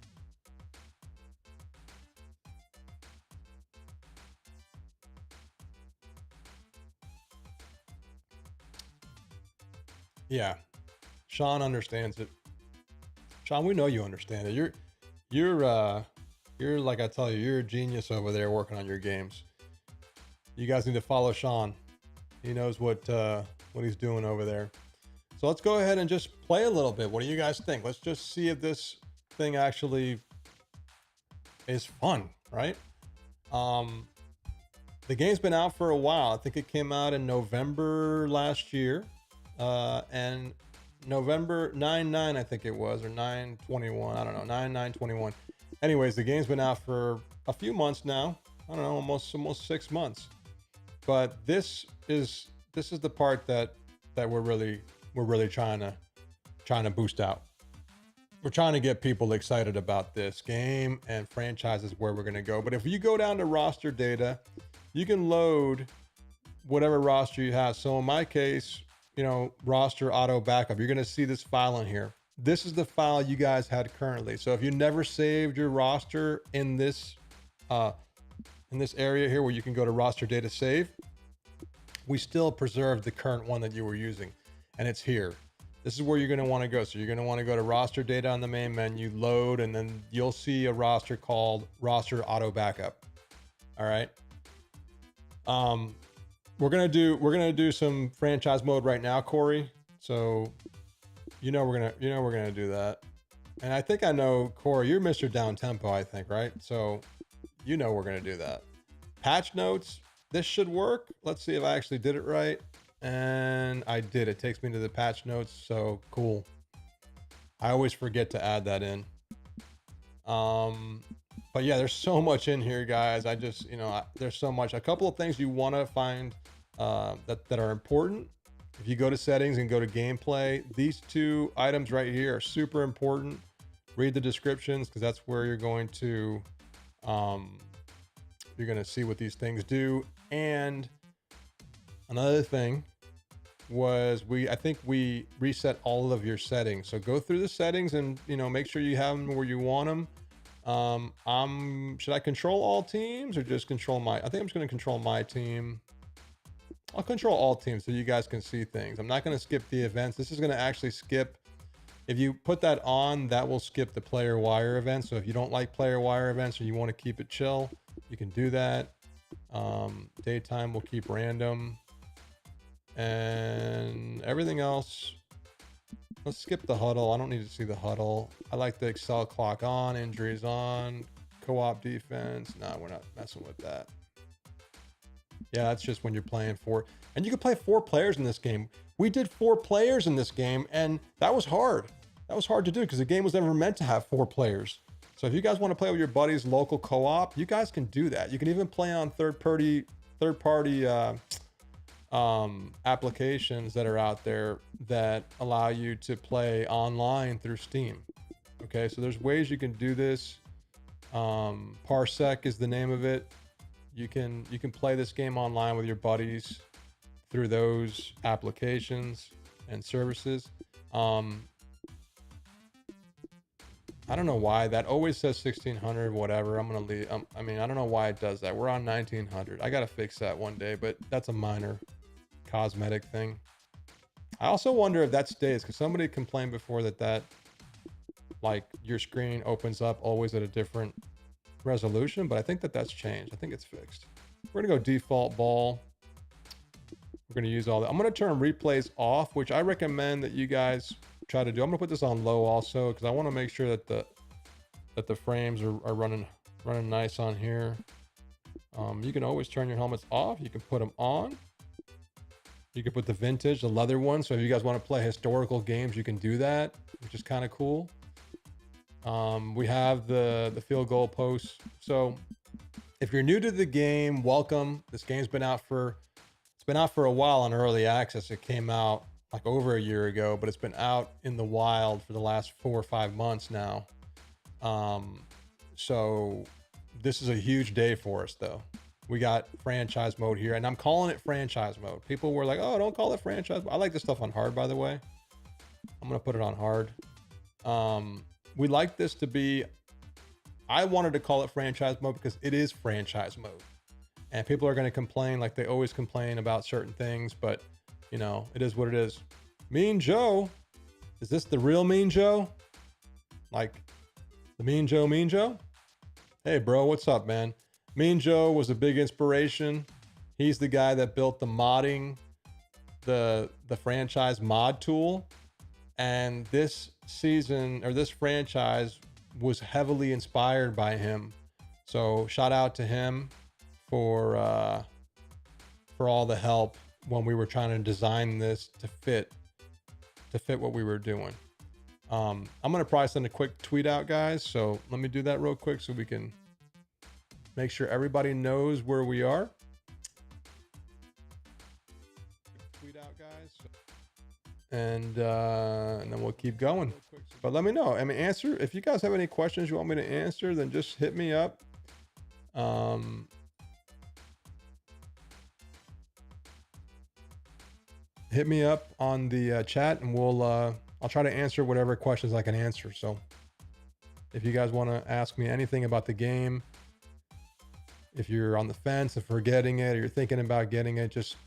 Yeah, Sean understands it. Sean, we know you understand it. You're like I tell you, you're a genius over there working on your games. You guys need to follow Sean. He knows what he's doing over there. So let's go ahead and just play a little bit. What do you guys think? Let's just see if this thing actually is fun, right? The game's been out for a while. I think it came out in November last year. And November 9/9, I think it was, or 9/21. I don't know, 9/9/21. Anyways, the game's been out for a few months now. I don't know, almost 6 months. But this is the part that we're really trying to boost out. We're trying to get people excited about this game, and franchises where we're going to go. But if you go down to roster data, you can load whatever roster you have. So in my case, roster auto backup, you're going to see this file in here. This is the file you guys had currently. So if you never saved your roster in this area here where you can go to roster data save, we still preserve the current one that you were using, and it's here. This is where you're going to want to go. So you're going to want to go to roster data on the main menu, load, and then you'll see a roster called roster auto backup. All right. We're gonna do some franchise mode right now, Corey. So we're gonna do that. And I think I know, Corey, you're Mr. Down Tempo, I think, right? So we're gonna do that. Patch notes, this should work. Let's see if I actually did it right. And I did. It takes me to the patch notes. So cool. I always forget to add that in. But yeah, there's so much in here, guys. There's so much. A couple of things you want to find that are important. If you go to settings and go to gameplay, these two items right here are super important. Read the descriptions, because that's where you're going to see what these things do. And another thing was I think we reset all of your settings. So go through the settings and make sure you have them where you want them. Should I control all teams or just control I think I'm just going to control my team. I'll control all teams so you guys can see things. I'm not going to skip the events. This is going to actually skip. If you put that on, that will skip the player wire events. So if you don't like player wire events or you want to keep it chill, you can do that. Daytime will keep random, and everything else. Let's skip the huddle. I don't need to see the huddle. I like the Excel clock on, injuries on, co-op defense. No, we're not messing with that. Yeah, that's just when you're playing 4. And you can play 4 players in this game. We did 4 players in this game, and that was hard. That was hard to do because the game was never meant to have 4 players. So if you guys want to play with your buddies, local co-op, you guys can do that. You can even play on third-party applications that are out there that allow you to play online through Steam. Okay, so there's ways you can do this. Parsec is the name of it. You can play this game online with your buddies through those applications and services. I don't know why that always says 1600, whatever. I'm gonna leave. I mean, I don't know why it does that. We're on 1900. I gotta fix that one day, but that's a minor cosmetic thing. I also wonder if that stays, because somebody complained before that like your screen opens up always at a different resolution, but I think that's changed. I think it's fixed. We're gonna go default ball. We're gonna use all that. I'm gonna turn replays off, which I recommend that you guys try to do. I'm gonna put this on low also, because I want to make sure that the frames are running nice on here. You can always turn your helmets off. You can put them on. You can put the vintage, the leather one. So if you guys want to play historical games, you can do that, which is kind of cool. We have the field goal posts. So if you're new to the game, welcome. This game's been out for a while on early access. It came out like over a year ago, but it's been out in the wild for the last 4 or 5 months now. So this is a huge day for us though. We got franchise mode here, and I'm calling it franchise mode. People were like, oh, don't call it franchise. I like this stuff on hard, by the way. I'm gonna put it on hard. We like this to be, I wanted to call it franchise mode because it is franchise mode. And people are gonna complain like they always complain about certain things, but you know, it is what it is. Mean Joe. Is this the real Mean Joe? Like the Mean Joe? Hey bro, what's up, man? Mean Joe was a big inspiration. He's the guy that built the modding, the franchise mod tool. And this season, or this franchise, was heavily inspired by him. So shout out to him for all the help when we were trying to design this to fit what we were doing. I'm gonna probably send a quick tweet out, guys. So let me do that real quick so we can make sure everybody knows where we are. Tweet out, guys. And then we'll keep going. But let me know. I mean, answer if you guys have any questions you want me to answer, then just hit me up. Hit me up on the chat, and I'll try to answer whatever questions I can answer. So if you guys want to ask me anything about the game, if you're on the fence of forgetting it, or you're thinking about getting it, just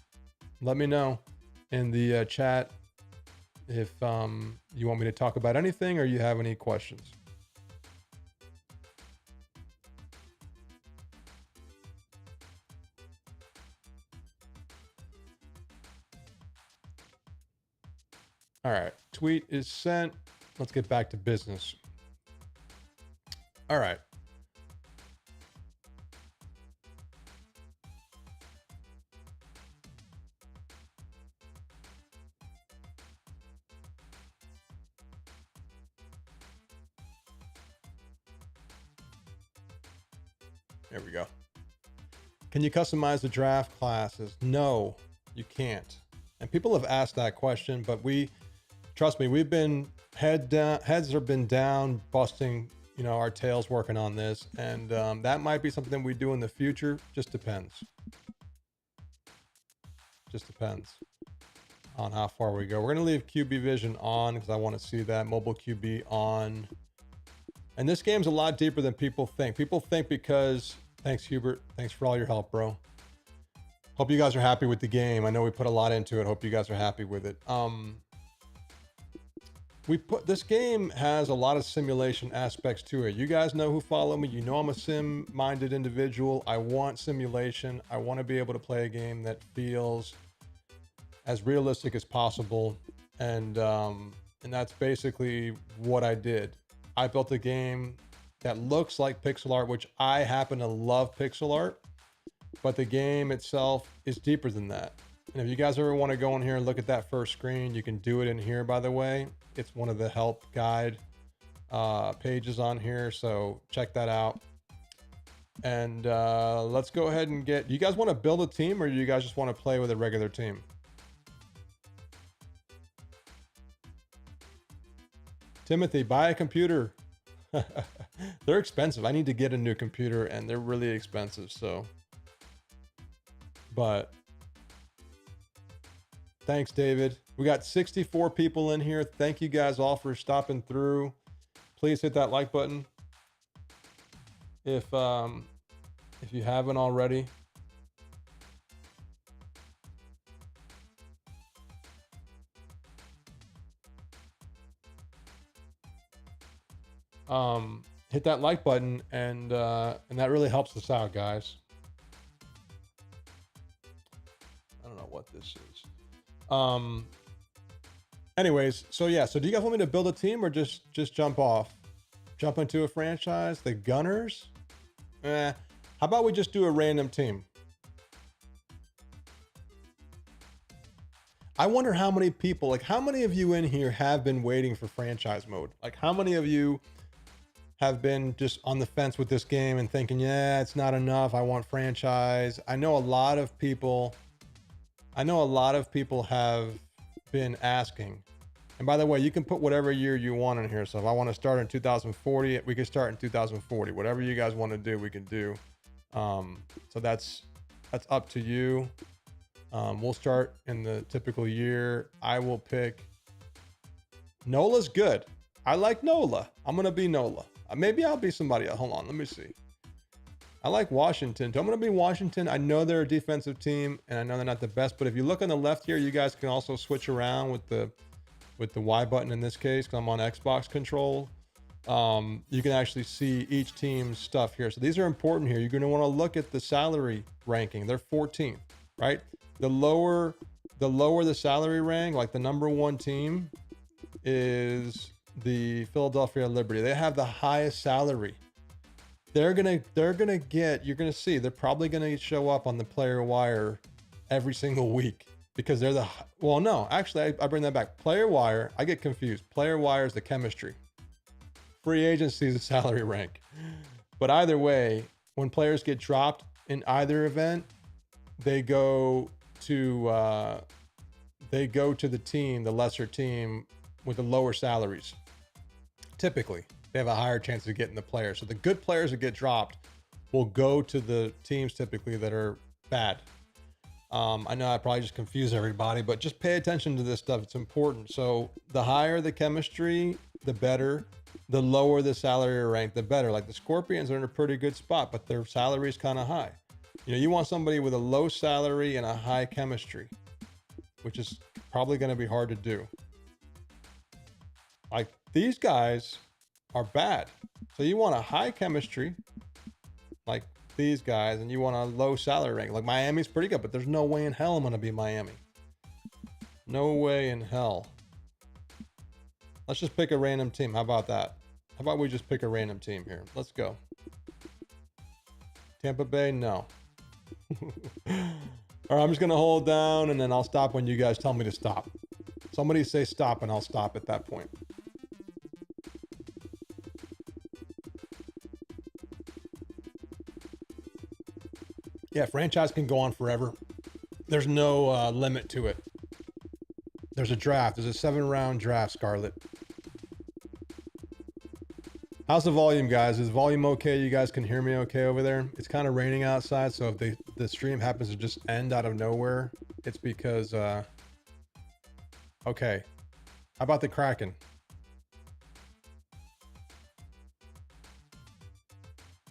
let me know in the chat if you want me to talk about anything or you have any questions. All right, tweet is sent. Let's get back to business. All right. There we go. Can you customize the draft classes? No, you can't. And people have asked that question, but trust me, we've been heads have been down, busting, our tails working on this. And that might be something we do in the future. Just depends. Just depends on how far we go. We're going to leave QB vision on because I want to see that mobile QB on. And this game's a lot deeper than people think. People think because, thanks Hubert, thanks for all your help, bro. Hope you guys are happy with the game. I know we put a lot into it. Hope you guys are happy with it. This game has a lot of simulation aspects to it. You guys know who follow me. You know I'm a sim-minded individual. I want simulation. I want to be able to play a game that feels as realistic as possible. And that's basically what I did. I built a game that looks like pixel art, which I happen to love pixel art, but the game itself is deeper than that. And if you guys ever want to go in here and look at that first screen, you can do it in here, by the way. It's one of the help guide pages on here, so check that out. And let's go ahead and you guys want to build a team, or do you guys just want to play with a regular team? Timothy, buy a computer. They're expensive. I need to get a new computer and they're really expensive. So, but thanks, David. We got 64 people in here. Thank you guys all for stopping through. Please hit that like button if you haven't already. Hit that like button and that really helps us out, guys. I don't know what this is. Anyways, so yeah, so do you guys want me to build a team or just jump off? Jump into a franchise? The Gunners? How about we just do a random team? I wonder how many people, like how many of you in here have been waiting for franchise mode? Like how many of you have been just on the fence with this game and thinking, yeah, it's not enough. I want franchise. I know a lot of people have been asking. And by the way, you can put whatever year you want in here. So if I want to start in 2040, we can start in 2040. Whatever you guys want to do, we can do. So that's up to you. We'll start in the typical year. I will pick Nola's good. I like Nola. I'm going to be Nola. Maybe I'll be somebody else. Hold on. Let me see. I like Washington. I'm going to be Washington. I know they're a defensive team and I know they're not the best, but if you look on the left here, you guys can also switch around with the Y button in this case, because I'm on Xbox control. You can actually see each team's stuff here. So these are important here. You're going to want to look at the salary ranking. They're 14th, right? The lower the salary rank, like the number one team is the Philadelphia Liberty. They have the highest salary. They're gonna get, you're gonna see, they're probably gonna show up on the player wire every single week because they're the, well, no, actually I bring that back. Player wire, I get confused. Player wire is the chemistry. Free agency is the salary rank. But either way, when players get dropped in either event, they go to the team, the lesser team with the lower salaries. Typically, they have a higher chance of getting the players. So the good players that get dropped will go to the teams typically that are bad. I know I probably just confuse everybody, but just pay attention to this stuff. It's important. So the higher the chemistry, the better. The lower the salary rank, the better. Like the Scorpions are in a pretty good spot, but their salary is kind of high. You know, you want somebody with a low salary and a high chemistry, which is probably going to be hard to do. Like these guys are bad. So you want a high chemistry, like these guys, and you want a low salary rank. Like Miami's pretty good, but there's no way in hell I'm going to be Miami. No way in hell. Let's just pick a random team. How about that? How about we just pick a random team here? Let's go. Tampa Bay, no. All right, I'm just going to hold down and then I'll stop when you guys tell me to stop. Somebody say stop and I'll stop at that point. Yeah, franchise can go on forever. There's no limit to it. There's a draft. There's a 7-round draft, Scarlett. How's the volume, guys? Is volume okay? You guys can hear me okay over there? It's kind of raining outside, so if the stream happens to just end out of nowhere, it's because... Okay. How about the Kraken?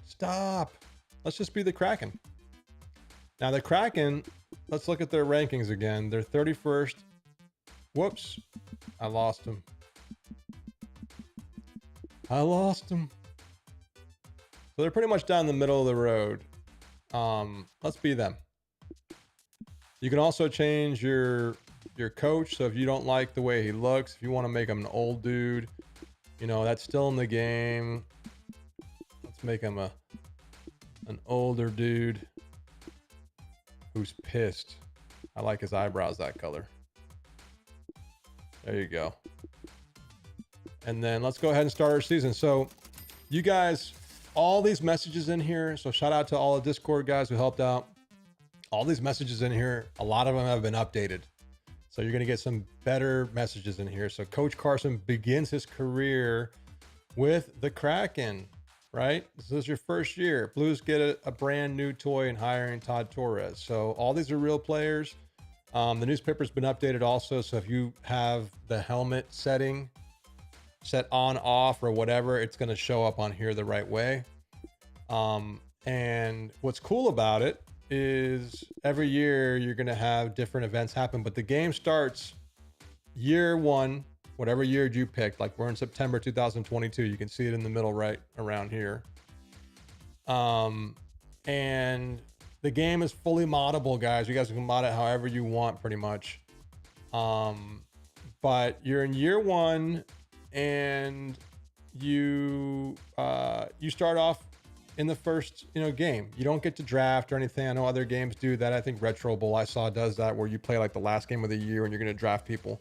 Stop. Let's just be the Kraken. Now the Kraken, let's look at their rankings again. They're 31st. Whoops. I lost them. So they're pretty much down the middle of the road. Let's be them. You can also change your coach. So if you don't like the way he looks, if you want to make him an old dude, you know, that's still in the game. Let's make him an older dude who's pissed. I like his eyebrows that color. There you go. And then let's go ahead and start our season. So you guys, all these messages in here. So shout out to all the Discord guys who helped out. All these messages in here, a lot of them have been updated. So you're going to get some better messages in here. So Coach Carson begins his career with the Kraken, right? This is your first year. Blues get a brand new toy in hiring Todd Torres. So all these are real players. The newspaper's been updated also. So if you have the helmet setting set on, off, or whatever, it's going to show up on here the right way. And what's cool about it is every year you're going to have different events happen, but the game starts year one, whatever year you picked. Like we're in September 2022. You can see it in the middle right around here. And the game is fully moddable, guys. You guys can mod it however you want, pretty much. But you're in year one, and you start off in the first game. You don't get to draft or anything. I know other games do that. I think Retro Bowl I saw does that, where you play like the last game of the year and you're going to draft people.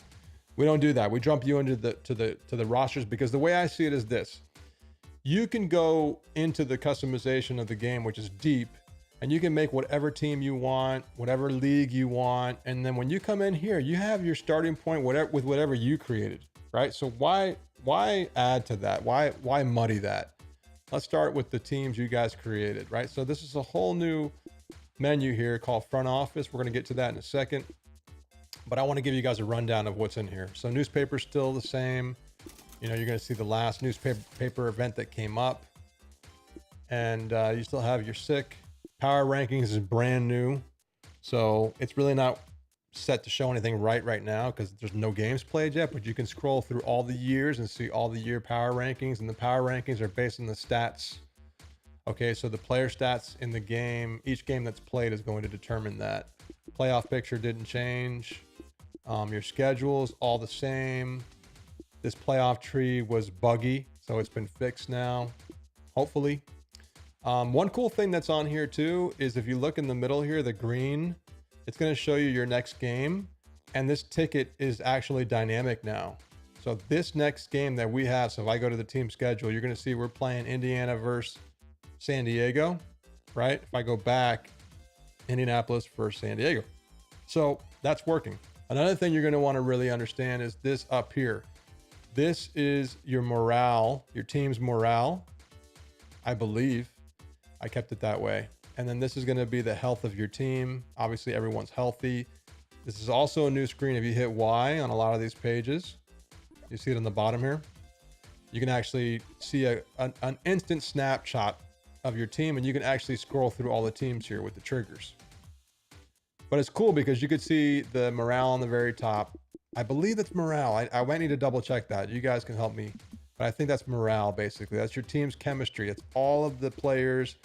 We don't do that. We jump you into the rosters, because the way I see it is this: you can go into the customization of the game, which is deep, and you can make whatever team you want, whatever league you want, and then when you come in here, you have your starting point with whatever you created, right? So why add to that? Why muddy that? Let's start with the teams you guys created, right? So this is a whole new menu here called Front Office. We're going to get to that in a second, but I want to give you guys a rundown of what's in here. So newspaper's still the same. You're going to see the last newspaper event that came up, and you still have your sick. Power rankings is brand new, so it's really not set to show anything right now because there's no games played yet, but you can scroll through all the years and see all the year power rankings, and the power rankings are based on the stats. Okay, so the player stats in the game, each game that's played is going to determine that. Playoff picture didn't change. Your schedule is all the same. This playoff tree was buggy, so it's been fixed now, hopefully. One cool thing that's on here too is if you look in the middle here, the green, it's going to show you your next game, and this ticket is actually dynamic now. So this next game that we have, so if I go to the team schedule, you're going to see we're playing Indiana versus San Diego, right? If I go back, Indianapolis versus San Diego. So that's working. Another thing you're going to want to really understand is this up here. This is your morale, your team's morale, I believe. I kept it that way. And then this is going to be the health of your team. Obviously, everyone's healthy. This is also a new screen. If you hit Y on a lot of these pages, you see it on the bottom here. You can actually see an instant snapshot of your team, and you can actually scroll through all the teams here with the triggers. But it's cool because you could see the morale on the very top. I believe that's morale. I might need to double check that. You guys can help me. But I think that's morale, basically. That's your team's chemistry. It's all of the players'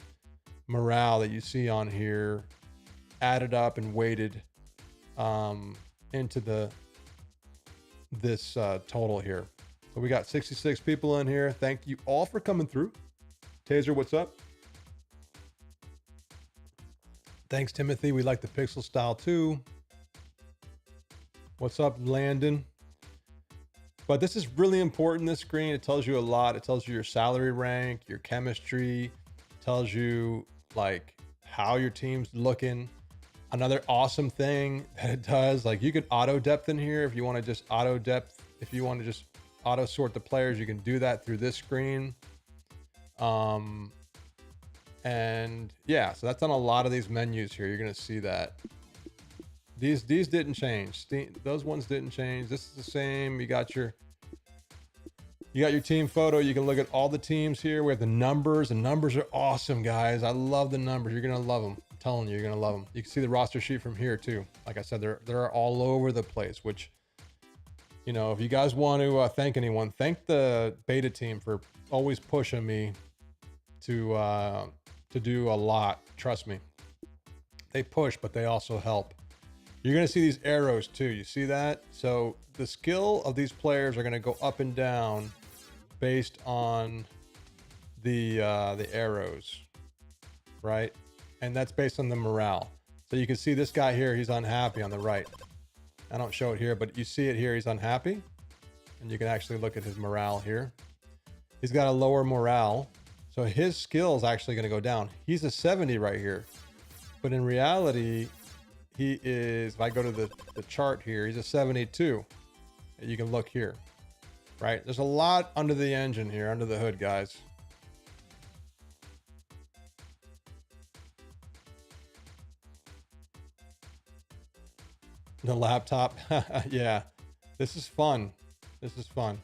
morale that you see on here added up and weighted into this total here. So we got 66 people in here. Thank you all for coming through. Taser, what's up? Thanks, Timothy. We like the pixel style too. What's up, Landon? But this is really important, this screen. It tells you a lot. It tells you your salary rank, your chemistry, tells you like how your team's looking. Another awesome thing that it does, like you can auto depth in here if you want to just auto depth. If you want to just auto sort the players, you can do that through this screen. And yeah, so that's on a lot of these menus here. You're going to see that. These didn't change. Those ones didn't change. This is the same. You got your team photo. You can look at all the teams here. We have the numbers. The numbers are awesome, guys. I love the numbers. You're going to love them. I'm telling you, you're going to love them. You can see the roster sheet from here too. Like I said, they're all over the place, which, if you guys want to thank anyone, thank the beta team for always pushing me to do a lot. Trust me. They push, but they also help. You're going to see these arrows too. You see that? So the skill of these players are going to go up and down based on the arrows, right? And that's based on the morale. So you can see this guy here, he's unhappy on the right. I don't show it here, but you see it here, he's unhappy. And you can actually look at his morale here. He's got a lower morale. So his skill is actually going to go down. He's a 70 right here. But in reality, he is, if I go to the chart here, he's a 72. You can look here, right? There's a lot under the engine here, under the hood, guys. The laptop. Yeah, this is fun. This is fun.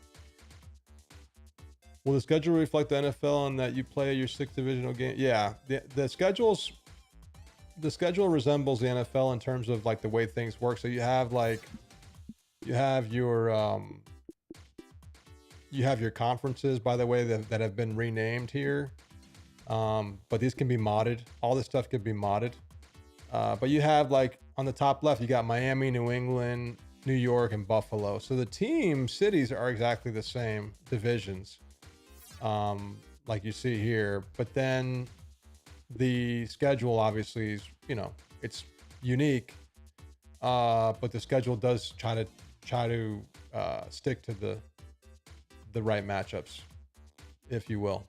Will the schedule reflect the NFL and that you play your 6th divisional game? Yeah, the schedule resembles the NFL in terms of like the way things work. So you have your conferences, by the way, that have been renamed here. But these can be modded. All this stuff can be modded. But you have, like, on the top left, you got Miami, New England, New York, and Buffalo. So the team cities are exactly the same divisions, like you see here. But then the schedule obviously is, you know, it's unique. But the schedule does try to stick to the right matchups, if you will.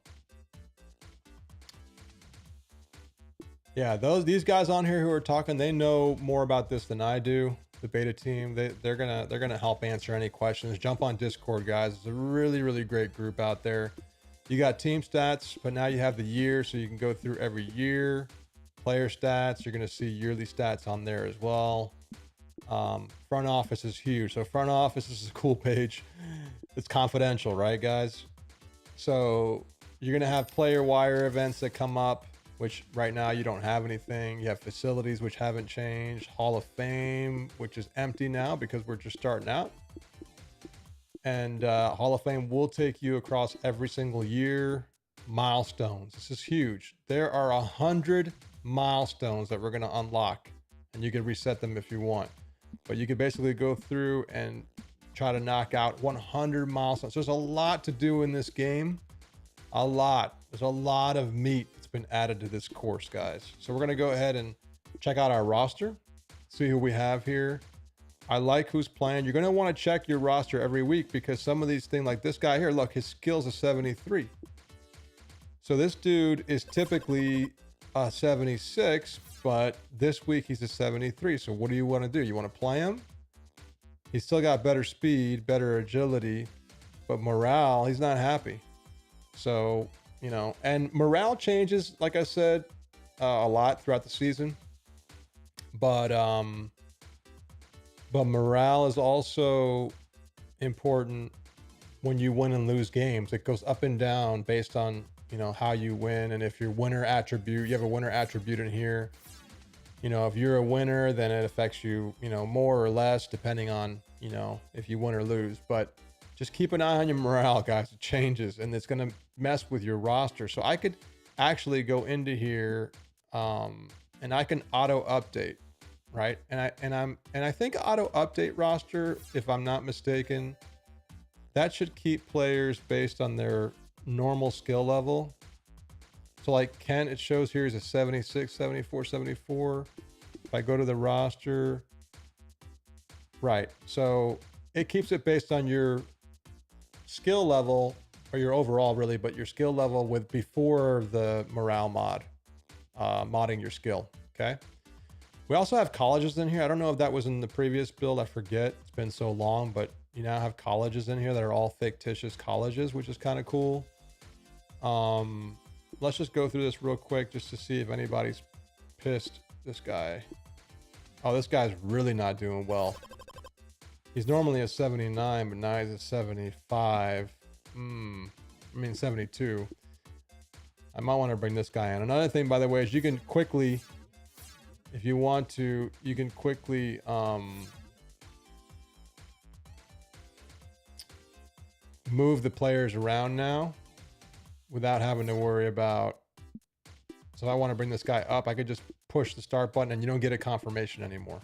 Yeah, these guys on here who are talking, they know more about this than I do. The beta team, they're gonna help answer any questions. Jump on Discord, guys. It's a really, really great group out there. You got team stats, but now you have the year, so you can go through every year. Player stats, you're gonna see yearly stats on there as well. Front office is huge. So front office is a cool page. It's confidential, right, guys? So you're gonna have player wire events that come up, which right now you don't have anything. You have facilities, which haven't changed. Hall of Fame, which is empty now because we're just starting out. And Hall of Fame will take you across every single year. Milestones. This is huge. There are 100 milestones that we're going to unlock, and you can reset them if you want. But you can basically go through and try to knock out 100 milestones. There's a lot to do in this game. A lot. There's a lot of meat that's been added to this course, guys. So we're going to go ahead and check out our roster, see who we have here. I like who's playing. You're going to want to check your roster every week because some of these things, like this guy here, look, his skill's a 73. So this dude is typically a 76, but this week he's a 73. So what do you want to do? You want to play him? He's still got better speed, better agility, but morale, he's not happy. So, you know, and morale changes, like I said, a lot throughout the season. But morale is also important when you win and lose games. It goes up and down based on, you know, how you win. And if your winner attribute, you have a winner attribute in here. You know, if you're a winner, then it affects you, you know, more or less depending on, you know, if you win or lose. But just keep an eye on your morale, guys. It changes and it's going to mess with your roster. So I could actually go into here and I can auto update, right? And I think auto update roster, if I'm not mistaken, that should keep players based on their normal skill level. So like Ken, it shows here is a 76, 74, 74. If I go to the roster, right. So it keeps it based on your skill level, or your overall really, but your skill level with before the morale mod, modding your skill. Okay. We also have colleges in here. I don't know if that was in the previous build. I forget. It's been so long, but you now have colleges in here that are all fictitious colleges, which is kind of cool. Let's just go through this real quick just to see if anybody's pissed. This guy. Oh, this guy's really not doing well. He's normally a 79, but now he's a 75. I mean 72. I might want to bring this guy in. Another thing, by the way, is you can quickly, if you want to, you can quickly move the players around now without having to worry about. So if I want to bring this guy up, I could just push the start button and you don't get a confirmation anymore.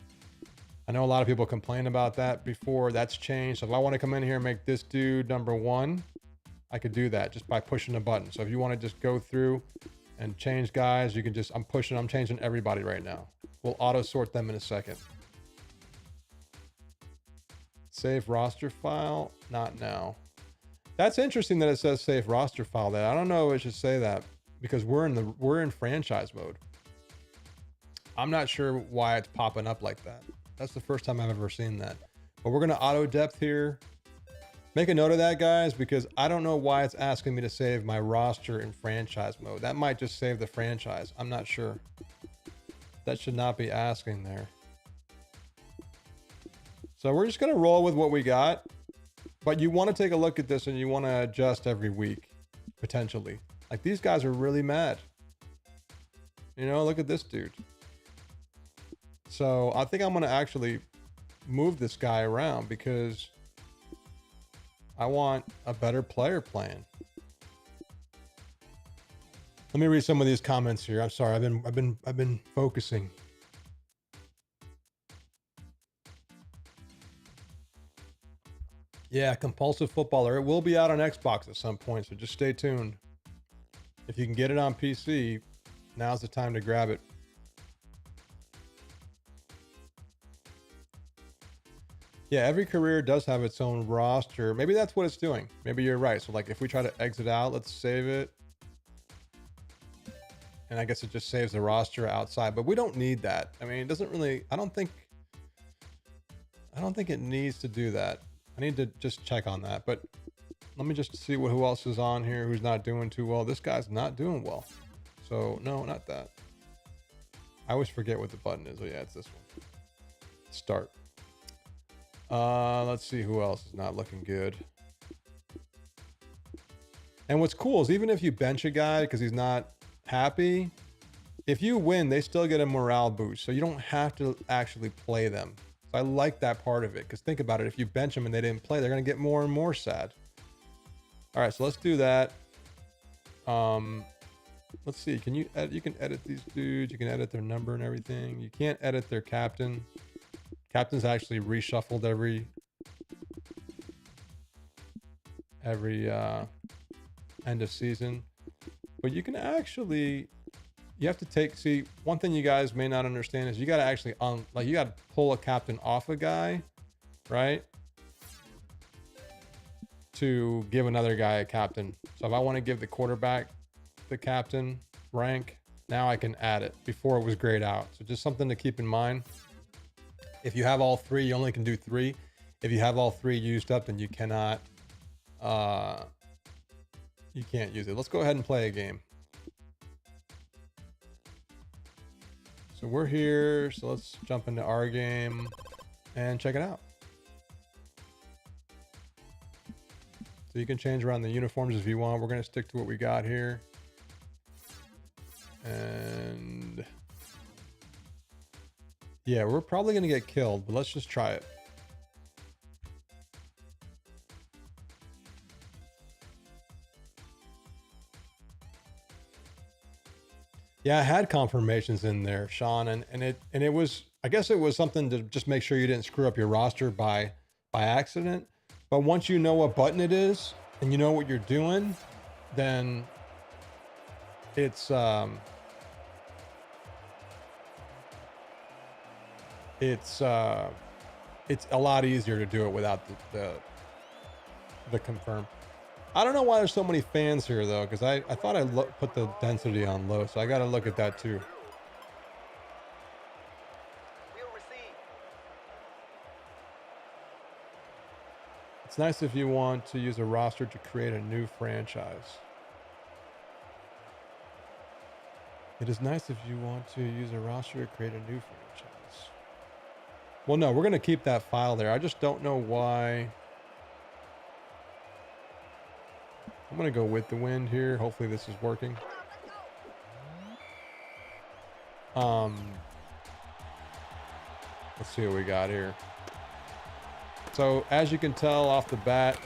I know a lot of people complain about that before. That's changed. So if I want to come in here and make this dude number 1, I could do that just by pushing a button. So if you want to just go through and change guys, you can just, I'm changing everybody right now. We'll auto sort them in a second. Save roster file, not now. That's interesting that it says save roster file there. I don't know if it should say that because we're in franchise mode. I'm not sure why it's popping up like that. That's the first time I've ever seen that. But we're going to auto depth here. Make a note of that, guys, because I don't know why it's asking me to save my roster in franchise mode. That might just save the franchise. I'm not sure. That should not be asking there. So we're just going to roll with what we got. But you want to take a look at this and you want to adjust every week, potentially. Like, these guys are really mad. You know, look at this dude. So I think I'm going to actually move this guy around because I want a better player playing. Let me read some of these comments here. I'm sorry. I've been focusing. Yeah, Compulsive Footballer. It will be out on Xbox at some point, so just stay tuned. If you can get it on PC, now's the time to grab it. Yeah, every career does have its own roster. Maybe that's what it's doing. Maybe you're right. So like if we try to exit out, let's save it. And I guess it just saves the roster outside, but we don't need that. I mean, it doesn't really, I don't think it needs to do that. I need to just check on that, but let me just see who else is on here who's not doing too well. This guy's not doing well. So no, not that. I always forget what the button is. Oh yeah, it's this one. Start. Let's see who else is not looking good. And what's cool is even if you bench a guy because he's not happy, if you win, they still get a morale boost. So you don't have to actually play them. So I like that part of it because think about it. If you bench them and they didn't play, they're going to get more and more sad. All right, so let's do that. Let's see. Can you edit? You can edit these dudes. You can edit their number and everything. You can't edit their captain. Captain's actually reshuffled every end of season, but you can actually, you have to see, one thing you guys may not understand is you got to actually you got to pull a captain off a guy, right, to give another guy a captain. So if I want to give the quarterback the captain rank, now I can add it. Before it was grayed out. So just something to keep in mind. If you have all three, you only can do 3. If you have all 3 used up, then you cannot, you can't use it. Let's go ahead and play a game. So we're here. So let's jump into our game and check it out. So you can change around the uniforms if you want. We're going to stick to what we got here. And yeah, we're probably going to get killed, but let's just try it. Yeah, I had confirmations in there, Sean, and it was, I guess it was something to just make sure you didn't screw up your roster by accident. But once you know what button it is and you know what you're doing, then it's a lot easier to do it without the confirm. I don't know why there's so many fans here though, because I thought I put the density on low, so I got to look at that too. It's nice if you want to use a roster to create a new franchise. It is nice if you want to use a roster to create a new franchise. Well, no, we're going to keep that file there. I just don't know why. I'm going to go with the wind here. Hopefully this is working. Let's see what we got here. So as you can tell off the bat,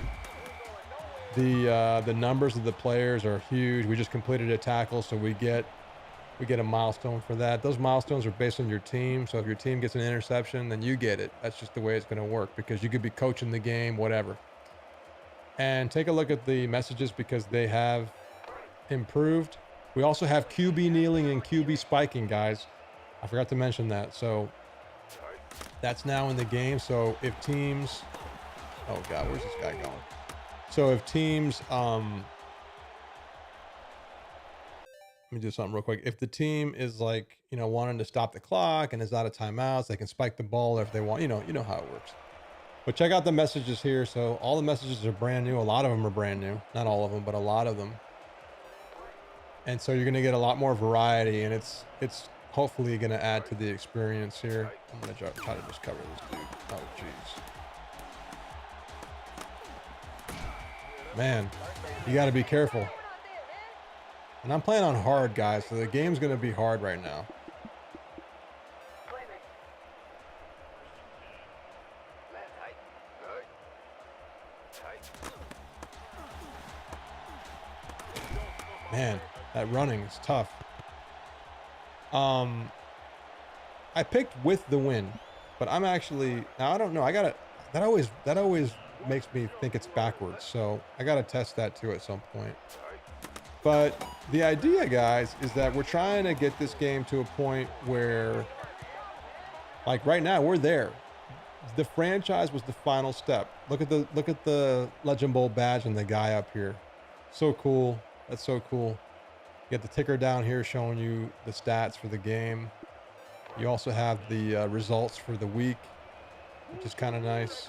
the numbers of the players are huge. We just completed a tackle, so we get a milestone for that. Those milestones are based on your team. So if your team gets an interception, then you get it. That's just the way it's going to work, because you could be coaching the game, whatever. And take a look at the messages because they have improved. We also have QB kneeling and QB spiking, guys. I forgot to mention that. So that's now in the game. So if teams, oh God, where's this guy going? So if teams, let me do something real quick. If the team is like, you know, wanting to stop the clock and is out of timeouts, they can spike the ball, or if they want, you know how it works. But check out the messages here. So all the messages are brand new. A lot of them are brand new. Not all of them, but a lot of them. And so you're going to get a lot more variety, and it's hopefully going to add to the experience here. I'm going to try to just cover this dude. Oh, jeez. Man, you got to be careful. And I'm playing on hard, guys, so the game's going to be hard right now. Man, that running is tough. I picked with the win, but I'm actually, now I don't know. That always makes me think it's backwards. So I gotta test that too at some point. But the idea, guys, is that we're trying to get this game to a point where, like right now, we're there. The franchise was the final step. Look at the Legend Bowl badge and the guy up here. So cool. That's so cool. You got the ticker down here showing you the stats for the game. You also have the results for the week, which is kind of nice.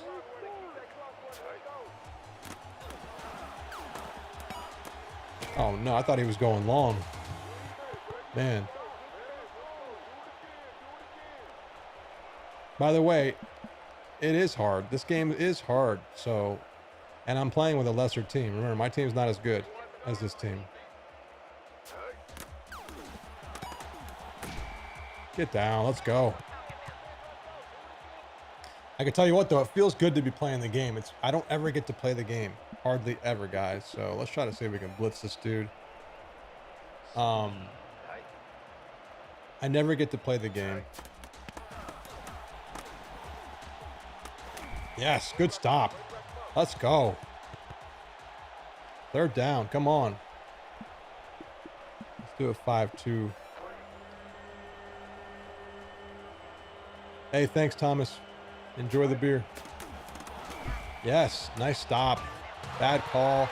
Oh no, I thought he was going long. Man. By the way, it is hard. This game is hard. So, and I'm playing with a lesser team. Remember, my team's not as good as this team. Get down. Let's go. I can tell you what, though, it feels good to be playing the game. I don't ever get to play the game. Hardly ever, guys. So let's try to see if we can blitz this dude. I never get to play the game. Yes, good stop. Let's go. Third down. Come on. Let's do a 5-2. Hey, thanks, Thomas. Enjoy the beer. Yes, nice stop. Bad call.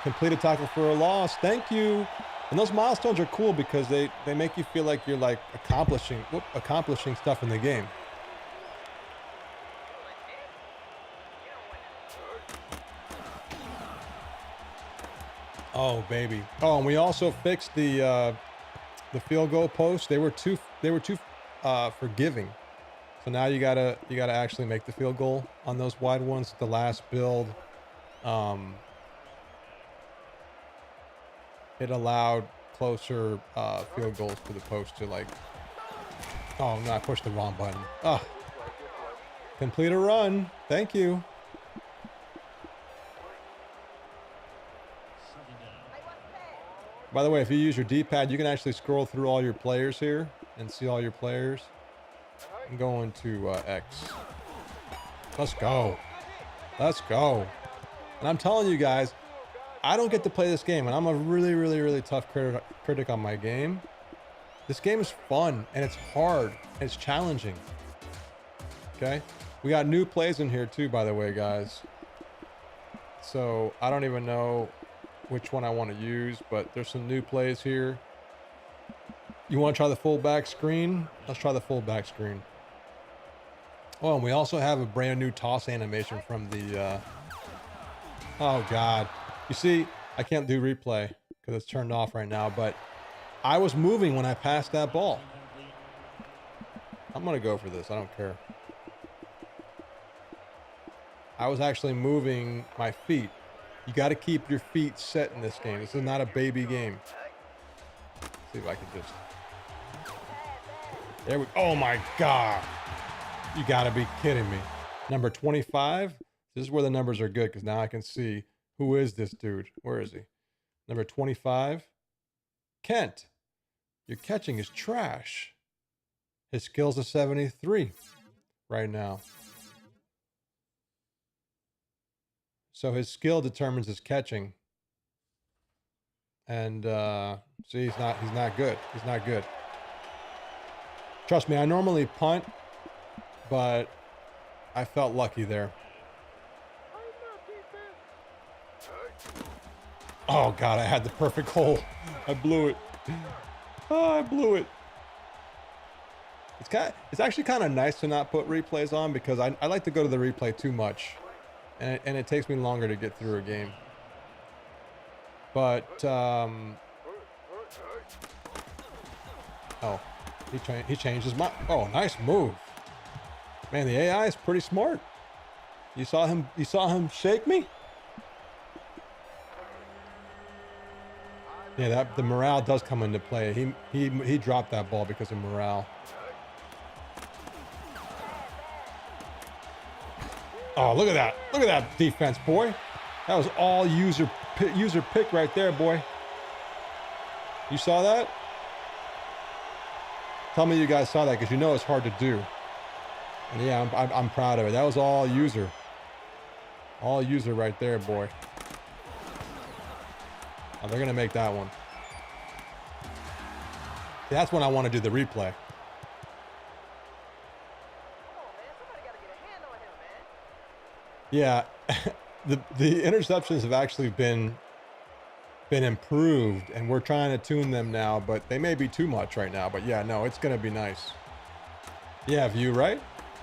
Complete a tackle for a loss. Thank you. And those milestones are cool because they make you feel like you're like accomplishing stuff in the game. Oh baby. Oh, and we also fixed the field goal post. They were too forgiving. So now you gotta actually make the field goal on those wide ones. The last build, it allowed closer field goals to the post to like. Oh no, I pushed the wrong button. Oh, complete a run. Thank you. By the way, if you use your D-pad, you can actually scroll through all your players here and see all your players. I'm going to X. Let's go. Let's go. And I'm telling you guys, I don't get to play this game, and I'm a really, really, really tough critic on my game. This game is fun, and it's hard, and it's challenging. Okay? We got new plays in here too, by the way, guys. So I don't even know which one I want to use, but there's some new plays here. You want to try the full back screen? Let's try the full back screen. Oh, and we also have a brand new toss animation from the oh god. You see, I can't do replay because it's turned off right now, but I was moving when I passed that ball. I'm gonna go for this. I don't care. I was actually moving my feet. You got to keep your feet set in this game. This is not a baby game. Let's see if I can just. There we. Oh my god! You got to be kidding me. Number 25. This is where the numbers are good because now I can see who is this dude. Where is he? Number 25. Kent. Your catching is trash. His skills are 73 right now. So his skill determines his catching. And see, he's not good. He's not good. Trust me, I normally punt, but I felt lucky there. Oh god, I had the perfect hole. I blew it. Oh, I blew it. It's actually kind of nice to not put replays on because I like to go to the replay too much, and it takes me longer to get through a game. But oh, he changed his mind. Oh, nice move, man. The AI is pretty smart. You saw him shake me. Yeah, the morale does come into play. He dropped that ball because of morale. Oh, look at that! Look at that defense, boy. That was all user pick right there, boy. You saw that? Tell me you guys saw that, because you know it's hard to do. And yeah, I'm proud of it. That was all user right there, boy. Oh, they're gonna make that one. See, that's when I want to do the replay. Yeah, the interceptions have actually been improved, and we're trying to tune them now, but they may be too much right now. But yeah, no, it's gonna be nice. Yeah, view, right?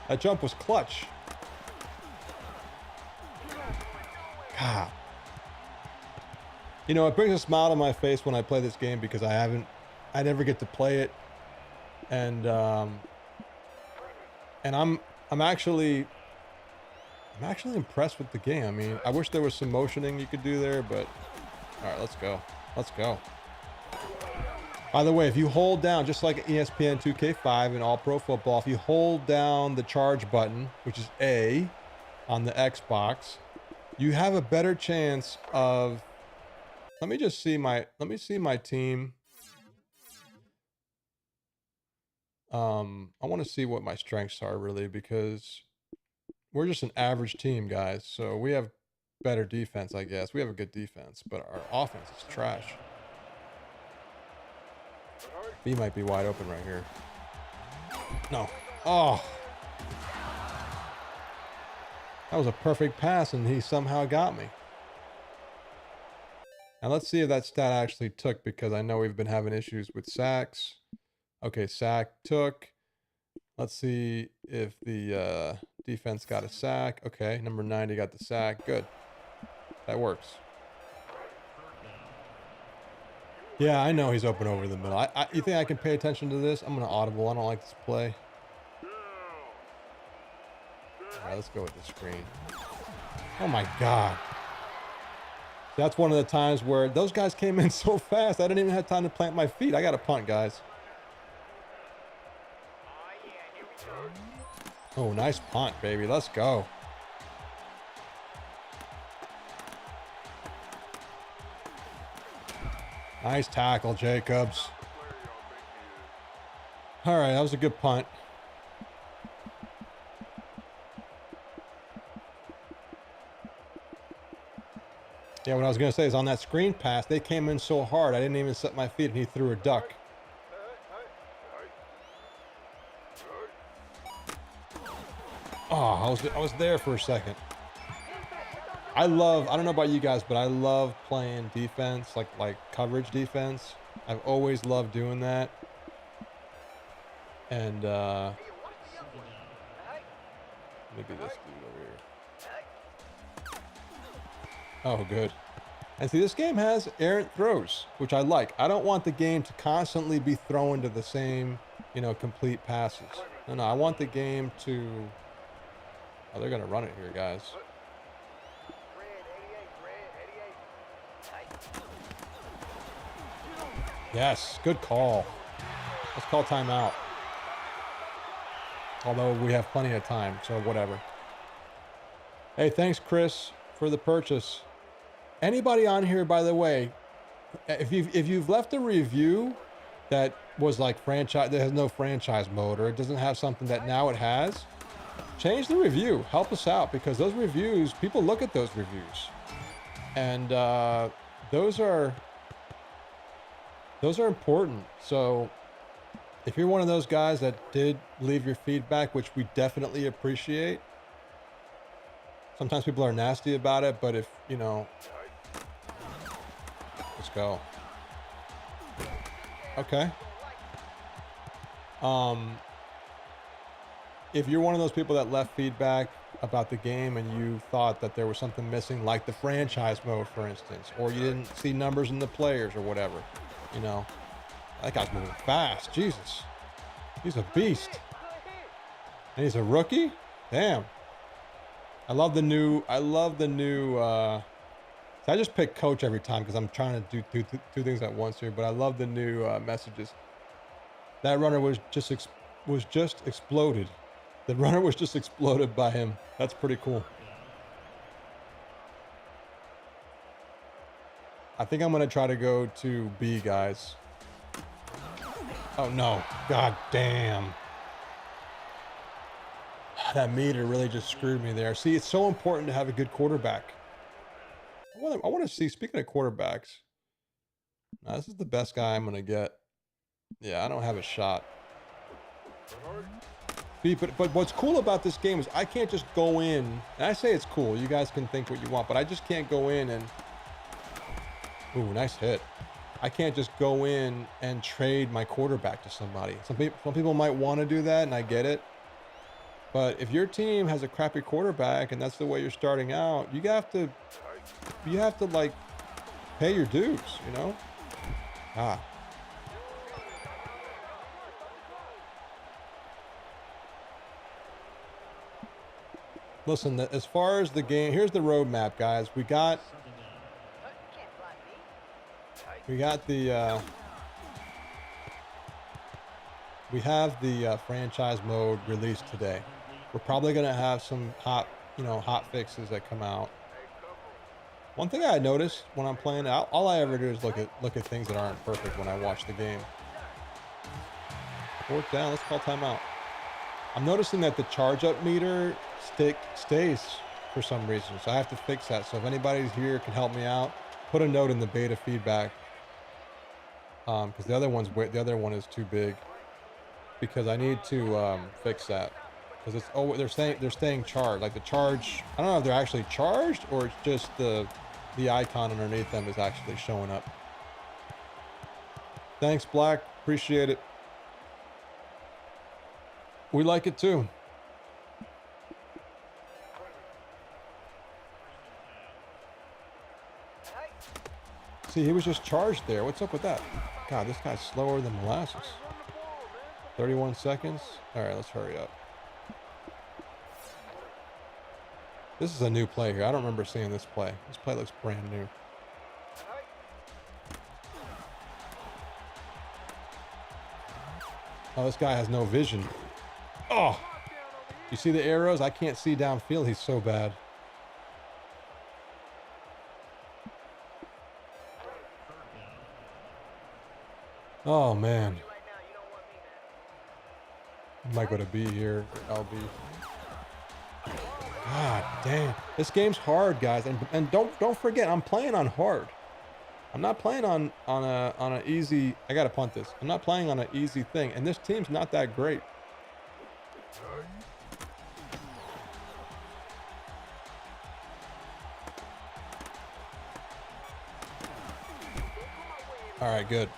That jump was clutch. God. You know, it brings a smile to my face when I play this game because I never get to play it, and I'm actually impressed with the game. I mean, I wish there was some motioning you could do there, but all right, let's go. Let's go. By the way, if you hold down, just like ESPN 2K5 and All Pro Football, if you hold down the charge button, which is A on the Xbox, you have a better chance of, let me see my team. I want to see what my strengths are really, because we're just an average team, guys. So we have better defense, I guess. We have a good defense, but our offense is trash. B might be wide open right here. No. Oh. That was a perfect pass, and he somehow got me. Now let's see if that stat actually took, because I know we've been having issues with sacks. Okay, sack took. Let's see if the defense got a sack. Okay, number 90 got the sack. Good. That works. Yeah, I know he's open over the middle. You think I can pay attention to this? I'm going to audible. I don't like this play. All right, let's go with the screen. Oh, my God. That's one of the times where those guys came in so fast, I didn't even have time to plant my feet. I got to punt, guys. Oh, nice punt, baby. Let's go. Nice tackle, Jacobs. All right, that was a good punt. Yeah, what I was going to say is on that screen pass, they came in so hard, I didn't even set my feet, and he threw a duck. Oh, I was there for a second. I don't know about you guys, but I love playing defense, like coverage defense. I've always loved doing that. And maybe this dude over here. Oh, good. And see, this game has errant throws, which I like. I don't want the game to constantly be thrown to the same, complete passes. No, I want the game to... Oh, they're going to run it here, guys. Yes, good call. Let's call timeout. Although we have plenty of time, so whatever. Hey, thanks, Chris, for the purchase. Anybody on here, by the way, if you've left a review that was like franchise, that has no franchise mode, or it doesn't have something that now it has, change the review. Help us out, because those reviews, people look at those reviews, and those are important. So if you're one of those guys that did leave your feedback, which we definitely appreciate, sometimes people are nasty about it, but if let's go. if you're one of those people that left feedback about the game and you thought that there was something missing, like the franchise mode, for instance, or you didn't see numbers in the players or whatever, you know, that guy's moving fast. Jesus, he's a beast, and he's a rookie. Damn. I love the new. So I just pick coach every time because I'm trying to do two things at once here. But I love the new messages. That runner was just exploded. The runner was just exploded by him. That's pretty cool. I think I'm gonna try to go to B, guys. Oh no! God damn! That meter really just screwed me there. See, it's so important to have a good quarterback. I want to see. Speaking of quarterbacks, now, this is the best guy I'm gonna get. Yeah, I don't have a shot. But what's cool about this game is I can't just go in, and I say it's cool. You guys can think what you want, but I just can't go in and. Ooh, nice hit. I can't just go in and trade my quarterback to somebody. Some people might want to do that, and I get it. But if your team has a crappy quarterback and that's the way you're starting out, you have to like pay your dues, you know? Ah. Listen, as far as the game, here's the roadmap, guys. We got the we have the franchise mode released today. We're probably gonna have some hot fixes that come out. One thing I noticed when I'm playing out, all I ever do is look at things that aren't perfect when I watch the game. Fourth down, let's call timeout. I'm noticing that the charge up meter stays for some reason, so I have to fix that. So if anybody's here can help me out, put a note in the beta feedback. Because the other one is too big. Because I need to fix that. Because it's they're staying charged. Like the charge, I don't know if they're actually charged or it's just the icon underneath them is actually showing up. Thanks, Black. Appreciate it. We like it too. See, he was just charged there. What's up with that? God, this guy's slower than molasses. 31 seconds. All right, let's hurry up. This is a new play here. I don't remember seeing this play. This play looks brand new. Oh, this guy has no vision. Oh, you see the arrows? I can't see downfield. He's so bad. Oh, man. Might go to B here. LB. God damn. This game's hard, guys. And don't forget, I'm playing on hard. I'm not playing on a easy. I gotta punt this. I'm not playing on an easy thing. And this team's not that great. All right, good.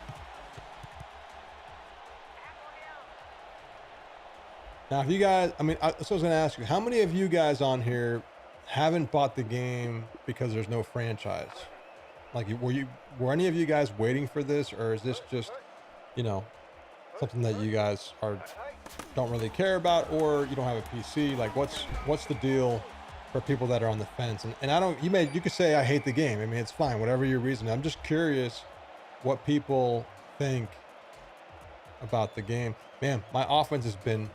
Now, if you guys, I mean, so I was going to ask you, how many of you guys on here haven't bought the game because there's no franchise? Like, were any of you guys waiting for this, or is this just, something that you guys don't really care about, or you don't have a PC? Like, what's the deal for people that are on the fence? And I don't, you could say I hate the game. I mean, it's fine, whatever your reason. I'm just curious what people think about the game. Man, my offense has been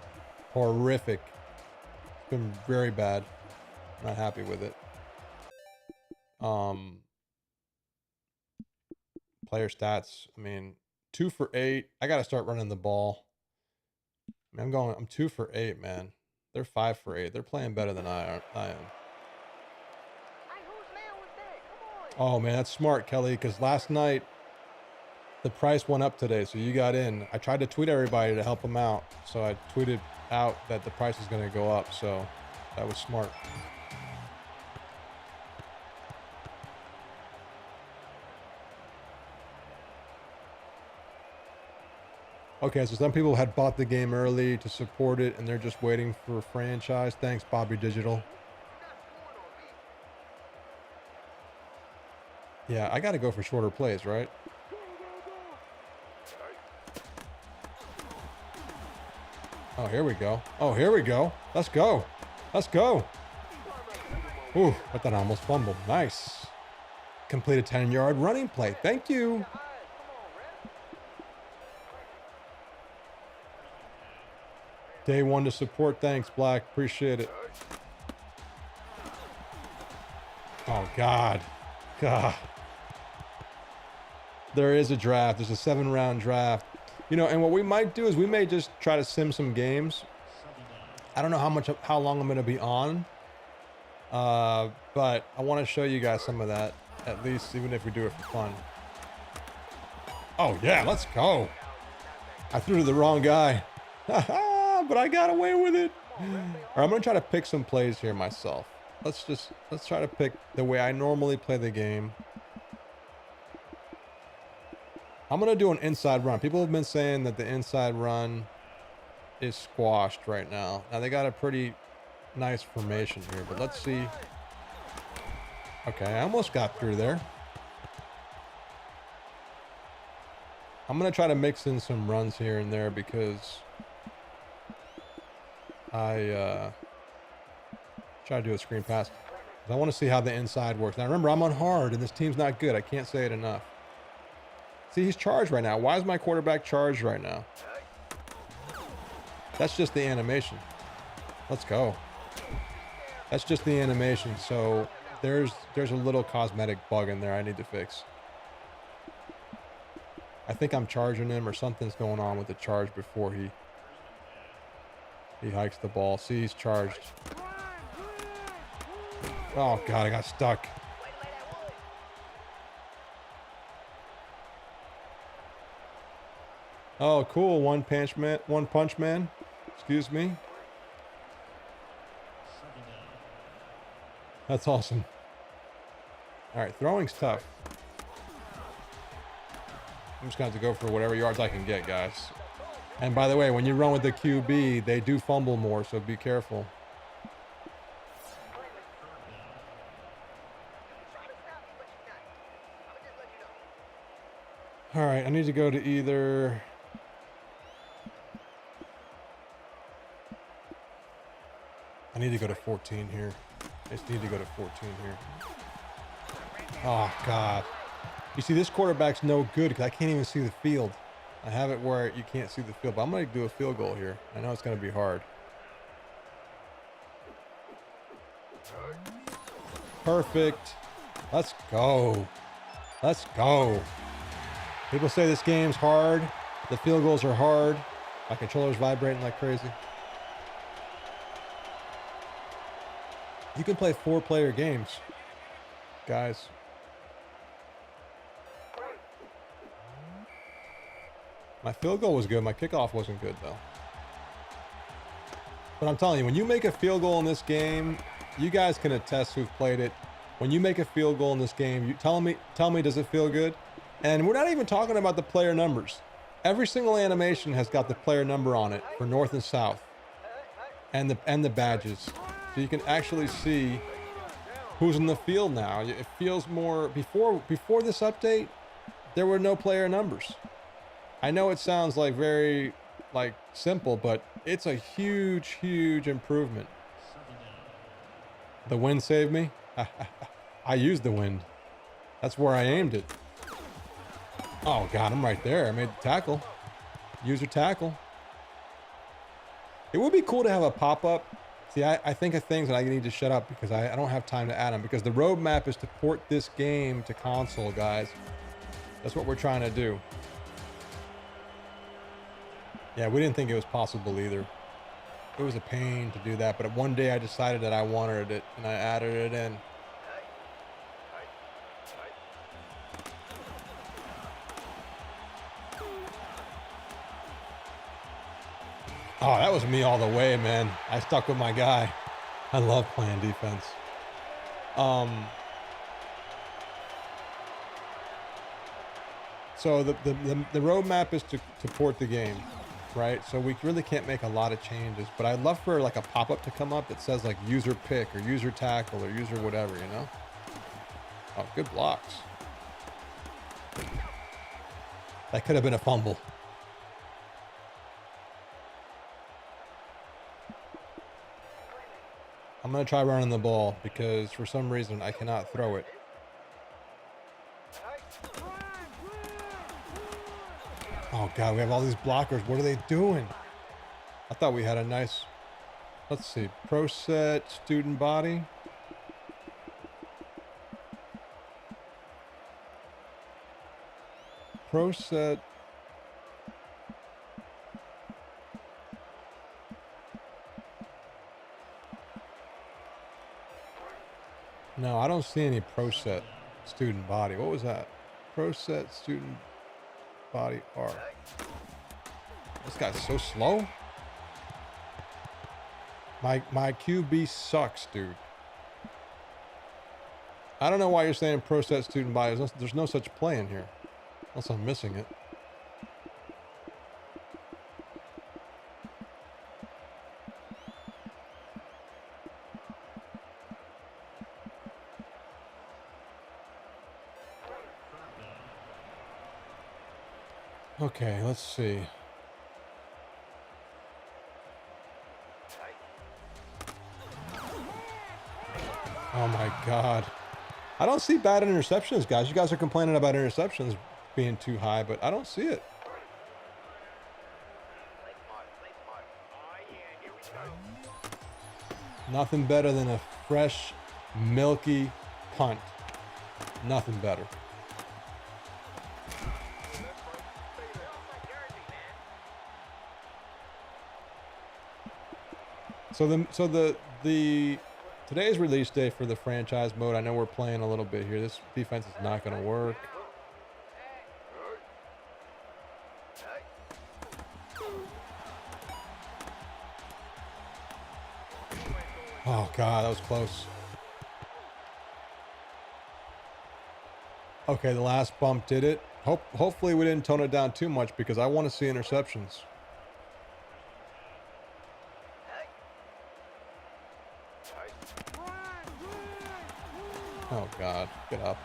horrific. It's been very bad. I'm not happy with it. Player stats. I mean, 2 for 8. I got to start running the ball. I mean, I'm 2 for 8, man. They're 5 for 8. They're playing better than I am. Oh man, that's smart, Kelly. Because last night the price went up today, so you got in. I tried to tweet everybody to help them out, so I tweeted out that the price is going to go up, so that was smart. Okay, so some people had bought the game early to support it, and they're just waiting for a franchise. Thanks, Bobby Digital. Yeah, I got to go for shorter plays, right? Oh, here we go. Oh, here we go. Let's go. Let's go. Ooh, I thought I almost fumbled. Nice. Complete a 10-yard running play. Thank you. Day one to support. Thanks, Black. Appreciate it. Oh, God. God. There is a draft. There's a 7-round draft. You know, and what we might do is we may just try to sim some games. I don't know how long I'm going to be on. But I want to show you guys some of that, at least, even if we do it for fun. Oh, yeah, let's go. I threw to the wrong guy. But I got away with it. All right, I'm going to try to pick some plays here myself. Let's try to pick the way I normally play the game. I'm going to do an inside run. People have been saying that the inside run is squashed right now. Now, they got a pretty nice formation here, but let's see. Okay, I almost got through there. I'm going to try to mix in some runs here and there because I try to do a screen pass. I want to see how the inside works. Now, remember, I'm on hard, and this team's not good. I can't say it enough. See, he's charged right now. Why is my quarterback charged right now? That's just the animation. Let's go. That's just the animation. So there's a little cosmetic bug in there I need to fix. I think I'm charging him or something's going on with the charge before he hikes the ball. See, he's charged. Oh, God, I got stuck. Oh, cool. One punch man. Excuse me. That's awesome. All right, throwing's tough. I'm just going to have to go for whatever yards I can get, guys. And by the way, when you run with the QB, they do fumble more, so be careful. All right, I need to go to either... I need to go to 14 here. I just need to go to 14 here. Oh, God. You see, this quarterback's no good because I can't even see the field. I have it where you can't see the field, but I'm going to do a field goal here. I know it's going to be hard. Perfect. Let's go. Let's go. People say this game's hard. The field goals are hard. My controller's vibrating like crazy. You can play 4-player games, guys. My field goal was good. My kickoff wasn't good, though. But I'm telling you, when you make a field goal in this game, you guys can attest who've played it. When you make a field goal in this game, you tell me, does it feel good? And we're not even talking about the player numbers. Every single animation has got the player number on it for North and South, and the badges. So you can actually see who's in the field now. It feels more before this update, there were no player numbers. I know it sounds like very simple, but it's a huge improvement. The wind saved me. I used the wind. That's where I aimed it. Oh, God, I'm right there. I made the tackle. User tackle. It would be cool to have a pop-up. See, I think of things and I need to shut up because I don't have time to add them, because the roadmap is to port this game to console, guys. That's what we're trying to do. Yeah, we didn't think it was possible either. It was a pain to do that, but one day I decided that I wanted it and I added it in. Oh, that was me all the way, man. I stuck with my guy. I love playing defense. So the roadmap is to port the game, right? So we really can't make a lot of changes, but I'd love for like a pop-up to come up that says like user pick or user tackle or user whatever, you know? Oh, good blocks. That could have been a fumble. I'm going to try running the ball because for some reason I cannot throw it. Oh God, we have all these blockers. What are they doing? I thought we had a nice, let's see, pro set, student body. Pro set. No, I don't see any pro set student body. What was that? Pro set student body R. This guy's so slow. My QB sucks, dude. I don't know why you're saying pro set student body. There's no such play in here. Unless I'm missing it. Okay, let's see. Oh my God. I don't see bad interceptions, guys. You guys are complaining about interceptions being too high, but I don't see it. Nothing better than a fresh, milky punt. Nothing better. So the today's release day for the franchise mode. I know we're playing a little bit here. This defense is not going to work. Oh God, that was close. Okay, the last bump did it. Hopefully we didn't tone it down too much because I want to see interceptions. Oh God, get up.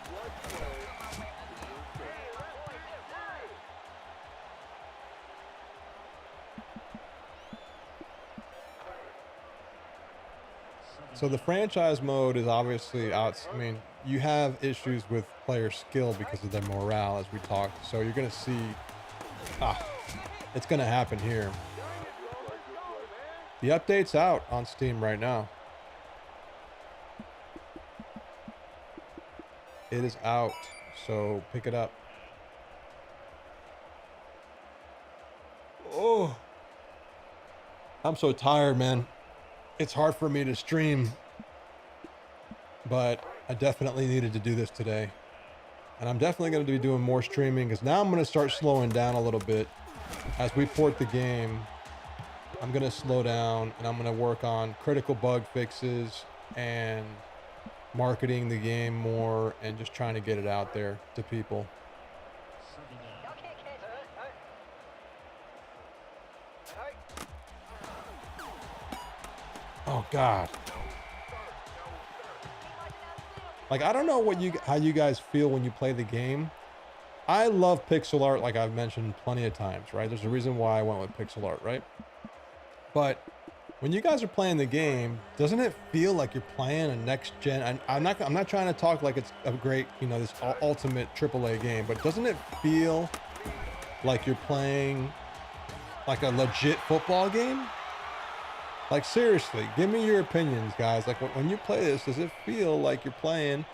So the franchise mode is obviously out. I mean, you have issues with player skill because of their morale, as we talked. So you're going to see, it's going to happen here. The update's out on Steam right now. It is out, so pick it up. Oh, I'm so tired, man. It's hard for me to stream, but I definitely needed to do this today. And I'm definitely going to be doing more streaming because now I'm going to start slowing down a little bit. As we port the game, I'm going to slow down and I'm going to work on critical bug fixes and marketing the game more and just trying to get it out there to people. Oh God. Like, I don't know how you guys feel when you play the game. I love pixel art, like I've mentioned plenty of times, right? There's a reason why I went with pixel art, right? But when you guys are playing the game, doesn't it feel like you're playing a next gen? I'm not trying to talk like it's a great, you know, this ultimate AAA game, but doesn't it feel like you're playing like a legit football game? Like, seriously, give me your opinions, guys. Like, when you play this, does it feel like you're playing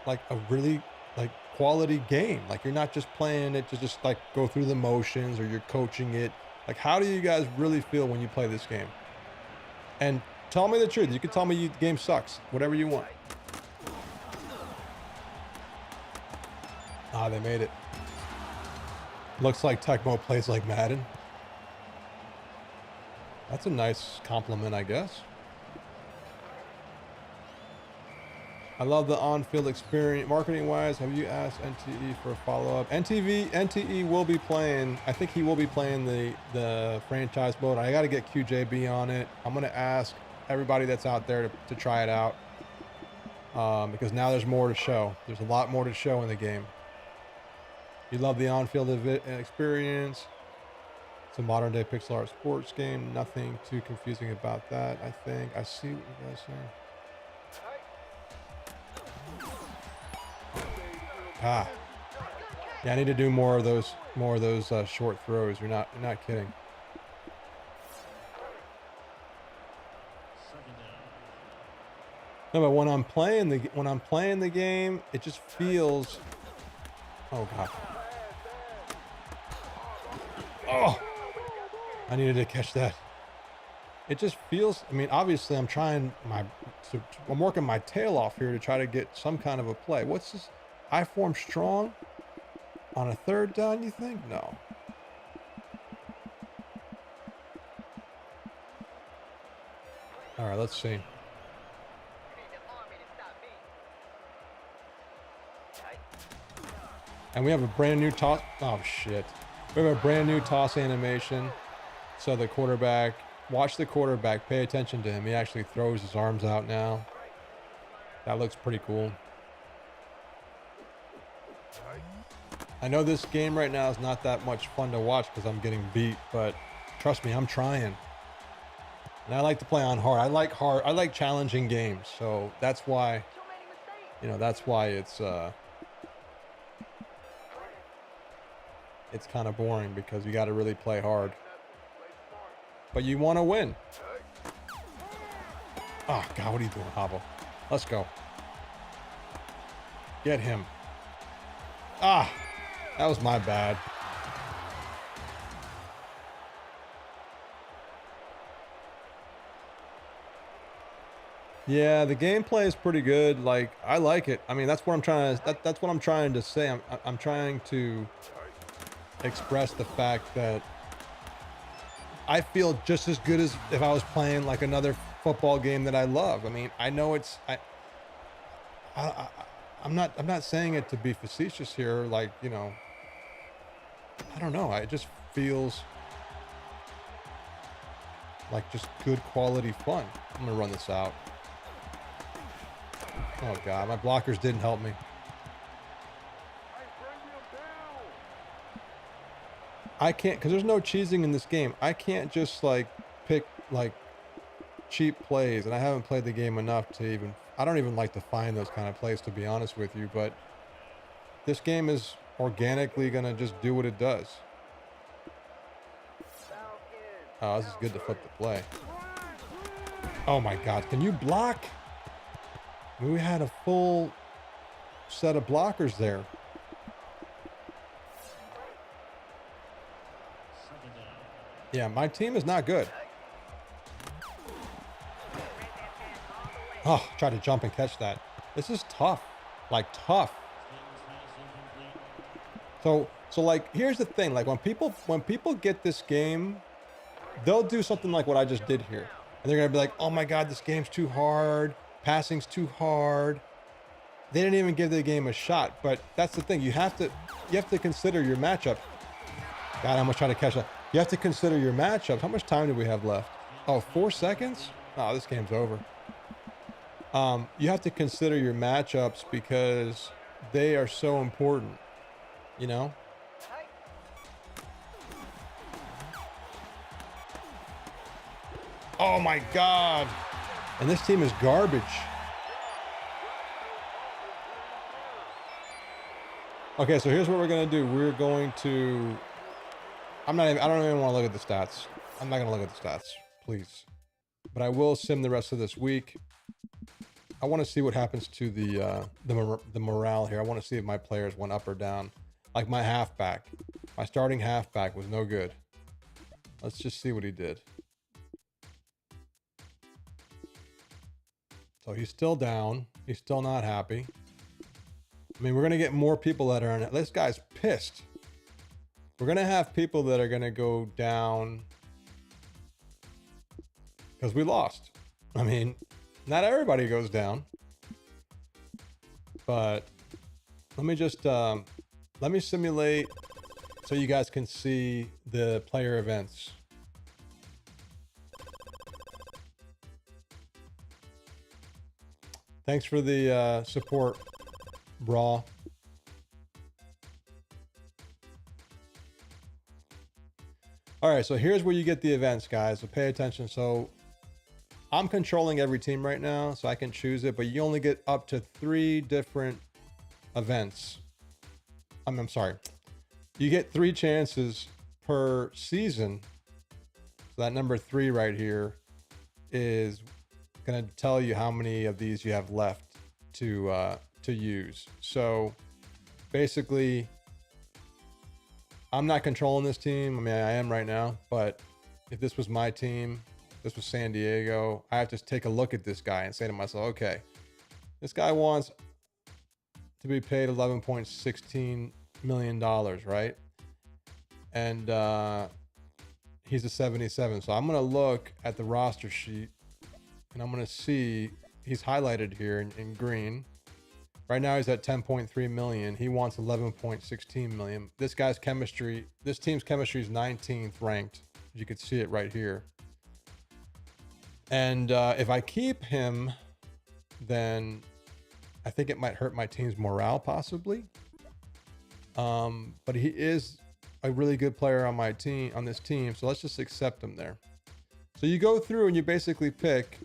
like a really like quality game? Like you're not just playing it to just like go through the motions, or you're coaching it. Like, how do you guys really feel when you play this game? And tell me the truth. You can tell me the game sucks, whatever you want. Ah, they made it. Looks like Tecmo plays like Madden. That's a nice compliment, I guess. I love the on-field experience. Marketing-wise, have you asked NTE for a follow-up? NTE will be playing. I think he will be playing the franchise mode. I got to get QJB on it. I'm gonna ask everybody that's out there to try it out because now there's more to show. There's a lot more to show in the game. You love the on-field experience. It's a modern-day pixel art sports game. Nothing too confusing about that. I think I see what you guys saying. Ah, yeah, I need to do more of those short throws. You're not kidding. No, but when I'm playing the game, it just feels. Oh God. Oh, I needed to catch that. It just feels. I mean, obviously, I'm working my tail off here to try to get some kind of a play. What's this? I form strong on a third down, you think? No. All right, let's see. And we have a brand new toss. Oh, shit. We have a brand new toss animation. So the quarterback, watch the quarterback, pay attention to him. He actually throws his arms out now. That looks pretty cool. I know this game right now is not that much fun to watch because I'm getting beat, but trust me, I'm trying. And I like to play on hard. I like challenging games. So that's why, that's why it's kind of boring because you got to really play hard. But you want to win. Oh, God, what are you doing, Hobble? Let's go. Get him. Ah, that was my bad. Yeah, the gameplay is pretty good. Like, I like it. I mean, that's what I'm trying to. That's what I'm trying to say. I'm trying to express the fact that I feel just as good as if I was playing like another football game that I love. I mean, I know it's. I'm not saying it to be facetious here. Like, I don't know. It just feels like just good quality fun. I'm gonna run this out. Oh God, my blockers didn't help me. I can't, because there's no cheesing in this game. I can't just like pick like cheap plays, and I haven't played the game enough to even. I don't even like to find those kind of plays, to be honest with you. But this game is organically gonna just do what it does. Oh, this is good to flip the play. Oh my God, can you block? We had a full set of blockers there. Yeah, my team is not good. Oh, tried to jump and catch that. This is tough. Like, tough. So like, here's the thing. Like, when people get this game, they'll do something like what I just did here. And they're going to be like, oh my God, this game's too hard. Passing's too hard. They didn't even give the game a shot. But that's the thing. You have to consider your matchup. God, I'm going to try to catch that. You have to consider your matchup. How much time do we have left? Oh, 4 seconds? Oh, this game's over. You have to consider your matchups because they are so important, Oh my God. And this team is garbage. Okay, so here's what we're going to do. We're going to... I don't even want to look at the stats. I'm not going to look at the stats, please. But I will sim the rest of this week. I want to see what happens to the morale here. I want to see if my players went up or down. Like my halfback. My starting halfback was no good. Let's just see what he did. So he's still down. He's still not happy. I mean, we're going to get more people that are on it. This guy's pissed. We're going to have people that are going to go down because we lost. I mean, not everybody goes down. But let me just let me simulate so you guys can see the player events. Thanks for the support, Brawl. All right, so here's where you get the events, guys. So pay attention. So I'm controlling every team right now, so I can choose it, but you only get up to 3 different events. I'm sorry. You get 3 chances per season. So that number 3 right here is going to tell you how many of these you have left to use. So basically, I'm not controlling this team. I mean, I am right now, but if this was my team, this was San Diego, I have to take a look at this guy and say to myself, okay, this guy wants to be paid $11.16 million, right? And he's a 77. So I'm going to look at the roster sheet and I'm going to see he's highlighted here in green. Right now he's at 10.3 million. He wants 11.16 million. This guy's chemistry, this team's chemistry is 19th ranked. You can see it right here. And if I keep him, then I think it might hurt my team's morale possibly. But he is a really good player on my team, on this team. So let's just accept him there. So you go through and you basically pick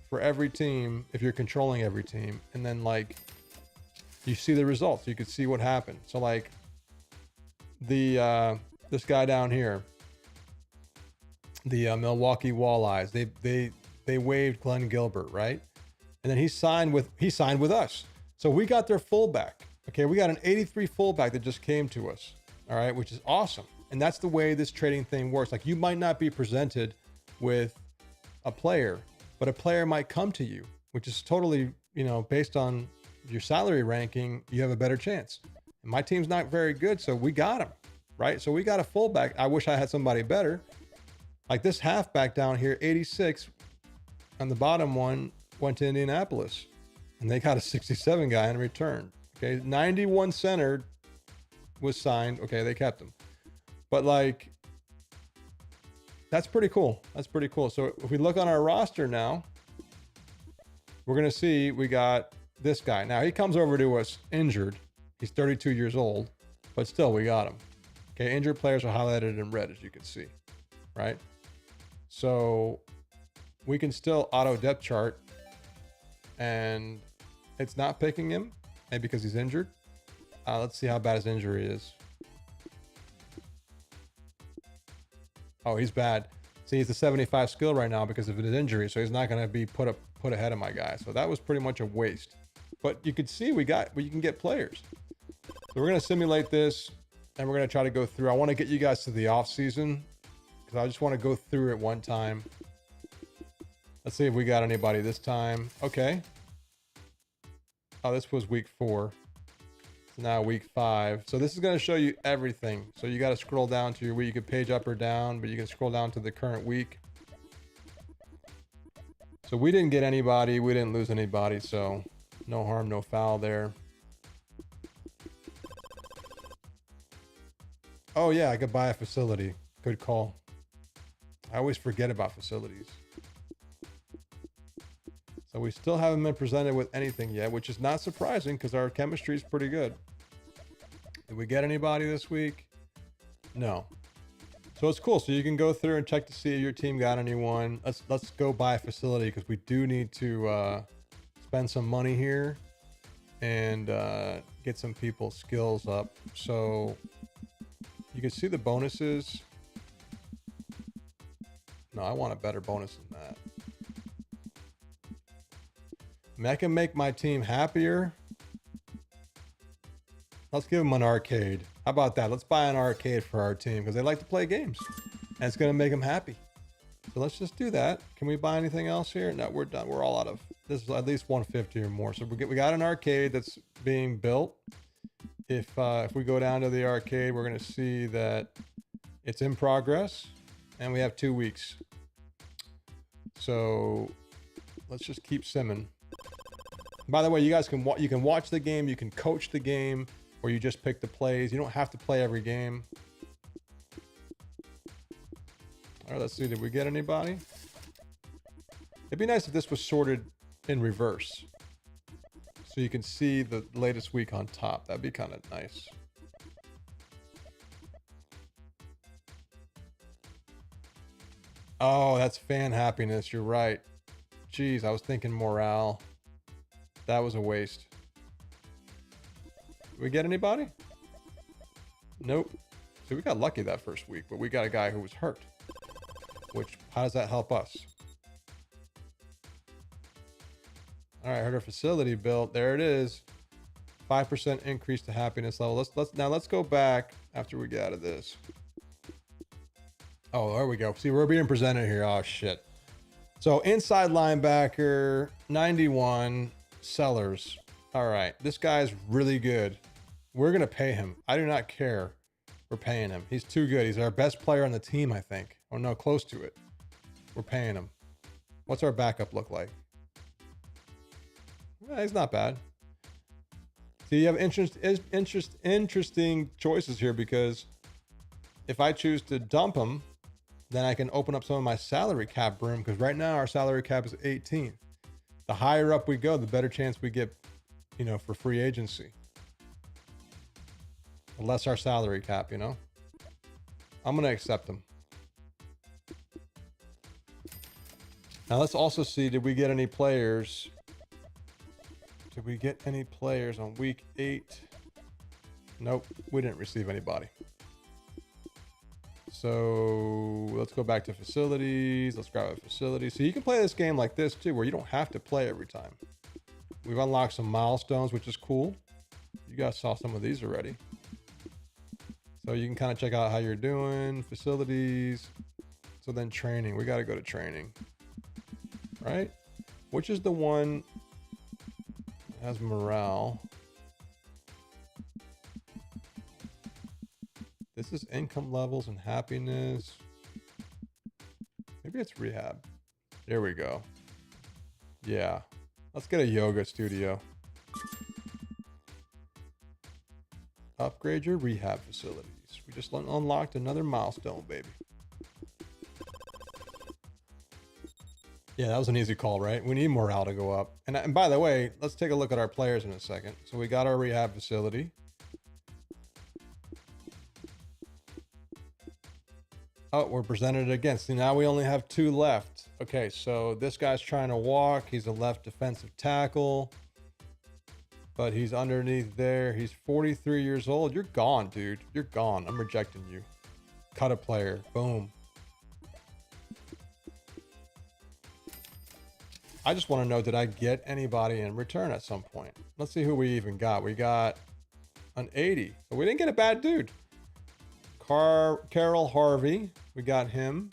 for every team, if you're controlling every team, and then like you see the results, you could see what happened. So like the this guy down here, the Milwaukee Walleyes, they waived Glenn Gilbert, right? And then he signed with us. So we got their fullback. Okay, we got an 83 fullback that just came to us. All right, which is awesome. And that's the way this trading thing works. Like you might not be presented with a player, but a player might come to you, which is totally, you know, based on your salary ranking, you have a better chance. And my team's not very good, so we got him, right? So we got a fullback. I wish I had somebody better. Like this halfback down here, 86, on the bottom one went to Indianapolis, and they got a 67 guy in return. Okay, 91 center was signed. Okay, they kept him, but like that's pretty cool. That's pretty cool. So if we look on our roster now, we're gonna see we got this guy. Now he comes over to us injured. He's 32 years old, but still we got him. Okay, injured players are highlighted in red, as you can see, right? So we can still auto depth chart, and it's not picking him, maybe because he's injured. Let's see how bad his injury is. Oh, he's bad. See, he's a 75 skill right now because of his injury, so he's not going to be put ahead of my guy. So that was pretty much a waste. But you could see we can get players. So we're going to simulate this, and we're going to try to go through. I want to get you guys to the off season because I just want to go through it one time. Let's see if we got anybody this time. Okay. Oh, this was week 4. It's now week 5. So this is going to show you everything. So you got to scroll down to your week. You can page up or down, but you can scroll down to the current week. So we didn't get anybody. We didn't lose anybody. So no harm, no foul there. Oh yeah, I could buy a facility. Good call. I always forget about facilities. So we still haven't been presented with anything yet, which is not surprising because our chemistry is pretty good. Did we get anybody this week? No. So it's cool. So you can go through and check to see if your team got anyone. Let's go buy a facility because we do need to spend some money here and get some people's skills up. So you can see the bonuses. No, I want a better bonus than that. I mean, I can make my team happier. Let's give them an arcade. How about that? Let's buy an arcade for our team because they like to play games and it's going to make them happy. So let's just do that. Can we buy anything else here? No, we're done. We're all out of, this is at least 150 or more. So we got an arcade that's being built. If we go down to the arcade, we're going to see that it's in progress and we have 2 weeks. So let's just keep simming. By the way, you guys can you can watch the game, you can coach the game, or you just pick the plays. You don't have to play every game. All right, let's see. Did we get anybody? It'd be nice if this was sorted in reverse, so you can see the latest week on top. That'd be kind of nice. Oh, that's fan happiness. You're right. Jeez, I was thinking morale. That was a waste. Did we get anybody? Nope. So we got lucky that first week, but we got a guy who was hurt. Which, how does that help us? All right, I heard our facility built. There it is. 5% increase to happiness level. Let's go back after we get out of this. Oh, there we go. See, we're being presented here. Oh shit. So inside linebacker, 91, Sellers. All right, this guy's really good. We're gonna pay him. I do not care. We're paying him. He's too good. He's our best player on the team, I think. Or no, close to it. We're paying him. What's our backup look like? He's not bad. See, you have interesting choices here, because if I choose to dump him, then I can open up some of my salary cap room, because right now our salary cap is 18th. The higher up we go, the better chance we get, you know, for free agency. The less our salary cap, you know. I'm going to accept him. Now let's also see, did we get any players? Did we get any players on week 8? Nope, we didn't receive anybody. So let's go back to facilities. Let's grab a facility. So you can play this game like this too, where you don't have to play every time. We've unlocked some milestones, which is cool. You guys saw some of these already. So you can kind of check out how you're doing. Facilities. So then training. We got to go to training. Right? Which is the one that has morale. This is income levels and happiness. Maybe it's rehab. There we go. Yeah. Let's get a yoga studio. Upgrade your rehab facilities. We just unlocked another milestone, baby. Yeah, that was an easy call, right? We need morale to go up. And by the way, let's take a look at our players in a second. So we got our rehab facility. Oh, we're presented again. See, now we only have 2 left. Okay, so this guy's trying to walk. He's a left defensive tackle, but he's underneath there. He's 43 years old. You're gone, dude. You're gone. I'm rejecting you. Cut a player. Boom. I just want to know, did I get anybody in return at some point? Let's see who we even got. We got an 80. So we didn't get a bad dude. Carol Harvey. We got him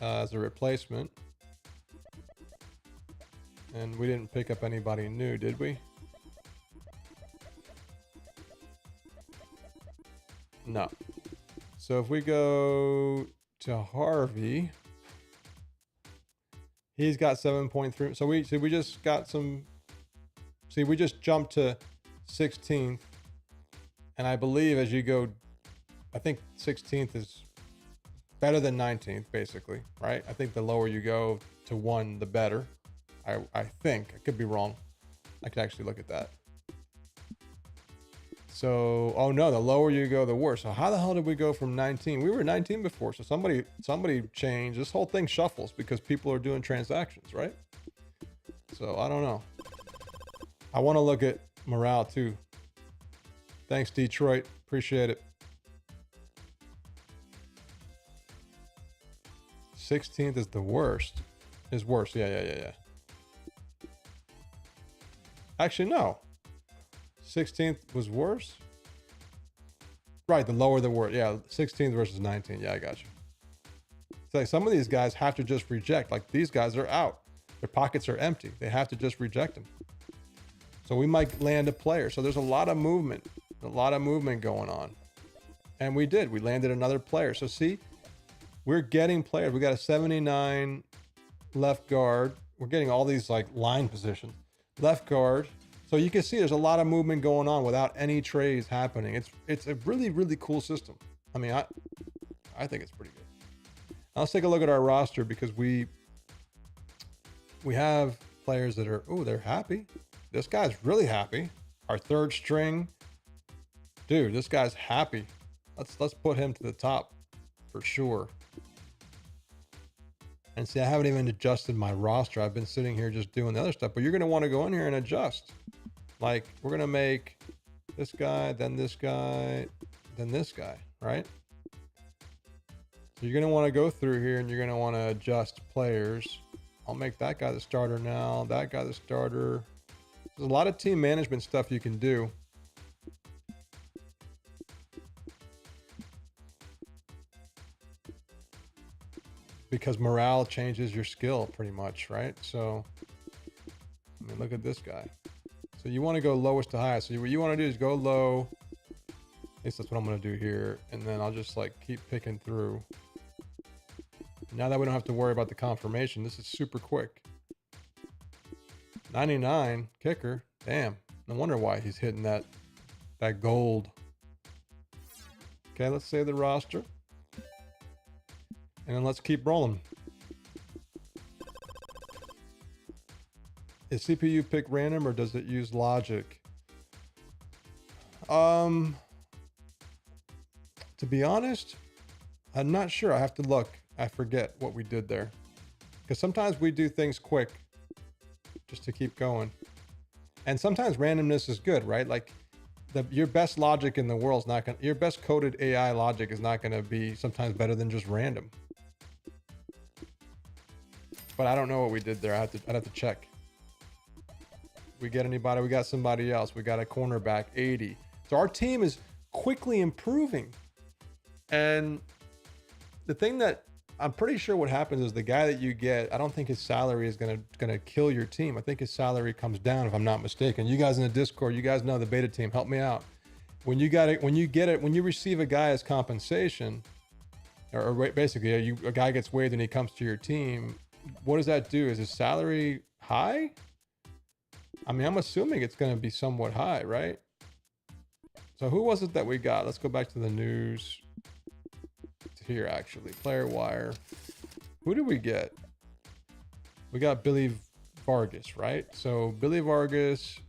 as a replacement. And we didn't pick up anybody new, did we? No. So if we go to Harvey, he's got 7.3. So we just got some. See, we just jumped to 16th, and I believe as you go, I think 16th is better than 19th, basically, right? I think the lower you go to 1, the better. I think. I could be wrong. I could actually look at that. So, oh no, the lower you go, the worse. So how the hell did we go from 19? We were 19 before, so somebody changed. This whole thing shuffles because people are doing transactions, right? So I don't know. I want to look at morale too. Thanks, Detroit. Appreciate it. 16th is the worst. Is worse. Yeah. Actually, no. 16th was worse. Right, the lower the worse. Yeah, 16th versus 19. Yeah, I got you. It's like some of these guys have to just reject. Like these guys are out. Their pockets are empty. They have to just reject them. So we might land a player. So there's a lot of movement going on. And we did. We landed another player. So see, we're getting players. We got a 79 left guard. We're getting all these like line positions. left guard. So you can see there's a lot of movement going on without any trades happening. It's a really, really cool system. I mean, I think it's pretty good. Now let's take a look at our roster, because we have players that are, oh, they're happy. This guy's really happy. Our third string, dude, this guy's happy. Let's put him to the top for sure. And see, I haven't even adjusted my roster. I've been sitting here just doing the other stuff, but you're going to want to go in here and adjust. Like, we're going to make this guy, then this guy, then this guy, right? So you're going to want to go through here and you're going to want to adjust players. I'll make that guy the starter now, that guy the starter. There's a lot of team management stuff you can do. Because morale changes your skill pretty much, right? So, I mean, look at this guy. So you want to go lowest to highest. So what you want to do is go low. At least that's what I'm going to do here. And then I'll just like keep picking through. Now that we don't have to worry about the confirmation, this is super quick. 99 kicker. Damn. No wonder why he's hitting that gold. Okay, let's save the roster. And then let's keep rolling. Is CPU pick random or does it use logic? To be honest, I'm not sure. I have to look. I forget what we did there. Because sometimes we do things quick just to keep going. And sometimes randomness is good, right? Like your best logic in the world is not going to, your best coded AI logic is not going to be sometimes better than just random. But I don't know what we did there. I'd have to check. We get anybody? We got somebody else. We got a cornerback, 80. So our team is quickly improving. And the thing that I'm pretty sure what happens is the guy that you get, I don't think his salary is gonna kill your team. I think his salary comes down, if I'm not mistaken. You guys in the Discord, you guys know the beta team, help me out. When you receive a guy as compensation, or basically a guy gets waived and he comes to your team, what does that do? Is his salary high? I mean, I'm assuming it's going to be somewhat high, right? So who was it that we got? Let's go back to the news. It's here, actually. Player wire. Who did we get? We got Billy Vargas, right? So Billy Vargas,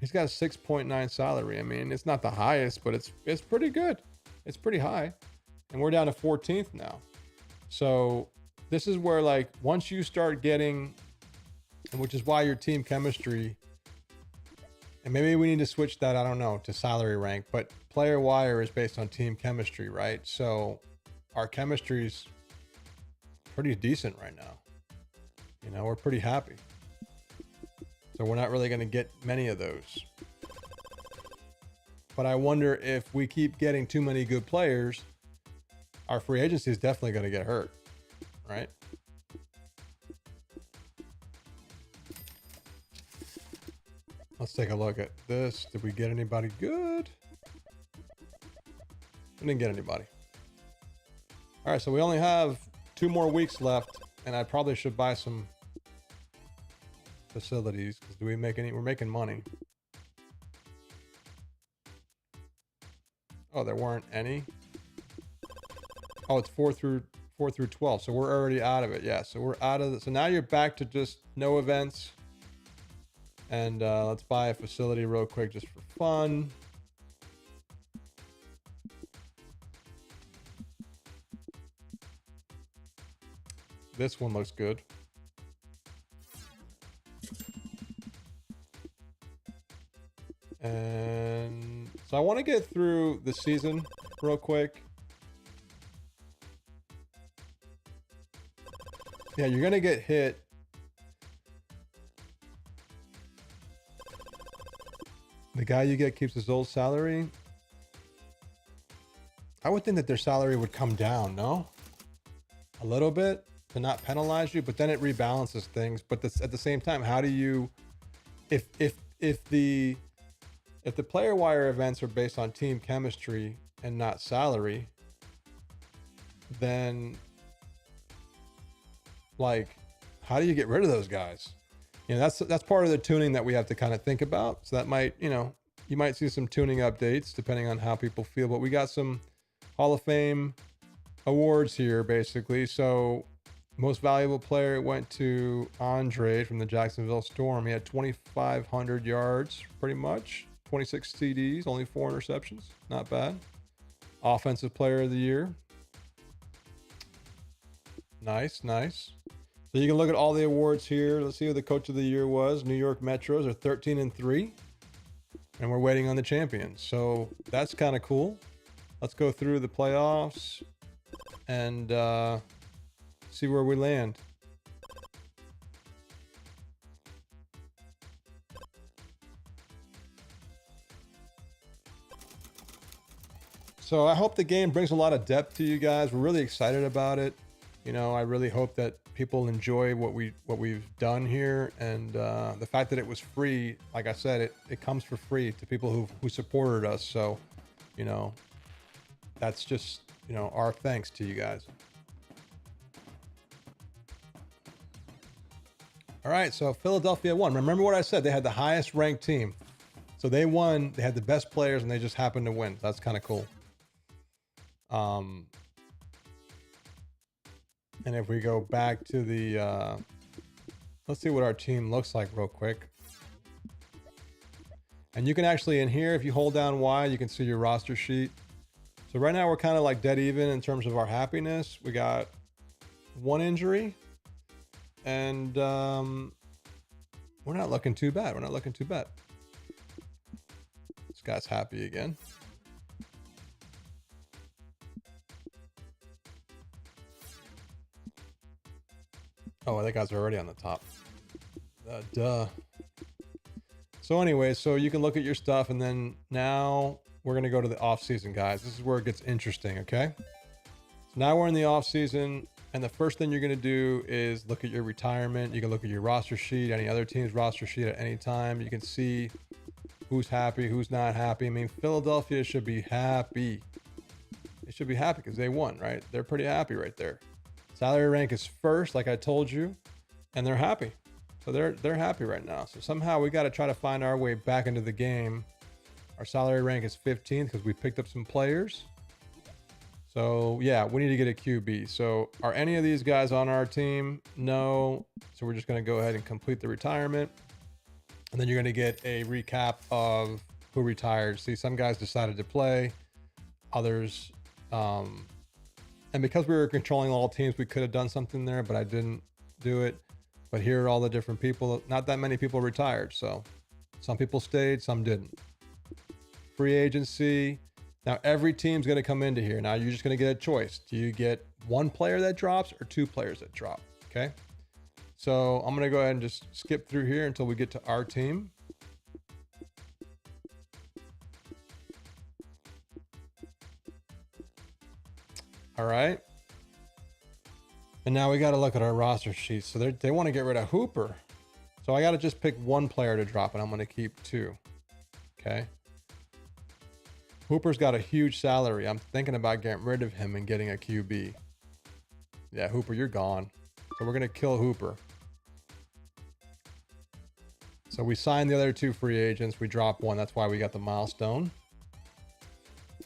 he's got a 6.9 salary. I mean, it's not the highest, but it's pretty good. It's pretty high. And we're down to 14th now. So this is where, like, once you start getting, and which is why your team chemistry, and maybe we need to switch that, I don't know, to salary rank, but player wire is based on team chemistry, right? So our chemistry's pretty decent right now. You know, we're pretty happy. So we're not really going to get many of those. But I wonder if we keep getting too many good players, our free agency is definitely going to get hurt. Right? Let's take a look at this. Did we get anybody good? We didn't get anybody. All right, so we only have 2 more weeks left, and I probably should buy some facilities, because do we make any? We're making money. Oh, there weren't any. Oh, it's 4 through 12, so we're already out of it. Yeah, so we're out of it. So now you're back to just no events. And let's buy a facility real quick just for fun. This one looks good. And so I want to get through the season real quick. Yeah, you're going to get hit. The guy you get keeps his old salary. I would think that their salary would come down, no? A little bit to not penalize you, but then it rebalances things. But at the same time, how do you, if the player wire events are based on team chemistry and not salary, then like, how do you get rid of those guys? that's part of the tuning that we have to kind of think about. So that might, you might see some tuning updates depending on how people feel. But we got some Hall of Fame awards here, basically. So most valuable player went to Andre from the Jacksonville Storm. He had 2,500 yards, pretty much. 26 TDs, only 4 interceptions. Not bad. Offensive player of the year. Nice, nice. So you can look at all the awards here. Let's see who the coach of the year was. New York Metros are 13-3. And we're waiting on the champions. So that's kind of cool. Let's go through the playoffs and see where we land. So I hope the game brings a lot of depth to you guys. We're really excited about it. I really hope that people enjoy what we've done here, and the fact that it was free. Like I said, it comes for free to people who supported us. So, that's just our thanks to you guys. All right, so Philadelphia won. Remember what I said? They had the highest ranked team, so they won. They had the best players, and they just happened to win. That's kind of cool. And if we go back to the, let's see what our team looks like real quick. And you can actually, in here, if you hold down Y, you can see your roster sheet. So right now we're kind of like dead even in terms of our happiness. We got 1 injury, and we're not looking too bad. We're not looking too bad. This guy's happy again. Oh, that guy's already on the top. Duh. So anyway, so you can look at your stuff, and then now we're going to go to the off season, guys. This is where it gets interesting, okay? So now we're in the off season, and the first thing you're going to do is look at your retirement. You can look at your roster sheet, any other team's roster sheet at any time. You can see who's happy, who's not happy. I mean, Philadelphia should be happy. They should be happy because they won, right? They're pretty happy right there. Salary rank is first, like I told you, and they're happy. So they're happy right now. So somehow we got to try to find our way back into the game. Our salary rank is 15th because we picked up some players. So yeah, we need to get a QB. So are any of these guys on our team? No. So we're just going to go ahead and complete the retirement. And then you're going to get a recap of who retired. See, some guys decided to play, others, and because we were controlling all teams, we could have done something there, but I didn't do it. But here are all the different people. Not that many people retired. So some people stayed, some didn't. Free agency. Now every team's going to come into here. Now you're just going to get a choice. Do you get 1 player that drops or 2 players that drop? Okay. So I'm going to go ahead and just skip through here until we get to our team. All right. And now we got to look at our roster sheet. So they want to get rid of Hooper. So I got to just pick 1 player to drop, and I'm going to keep 2. Okay. Hooper's got a huge salary. I'm thinking about getting rid of him and getting a QB. Yeah, Hooper, you're gone. So we're going to kill Hooper. So we signed the other 2 free agents. We dropped 1. That's why we got the milestone.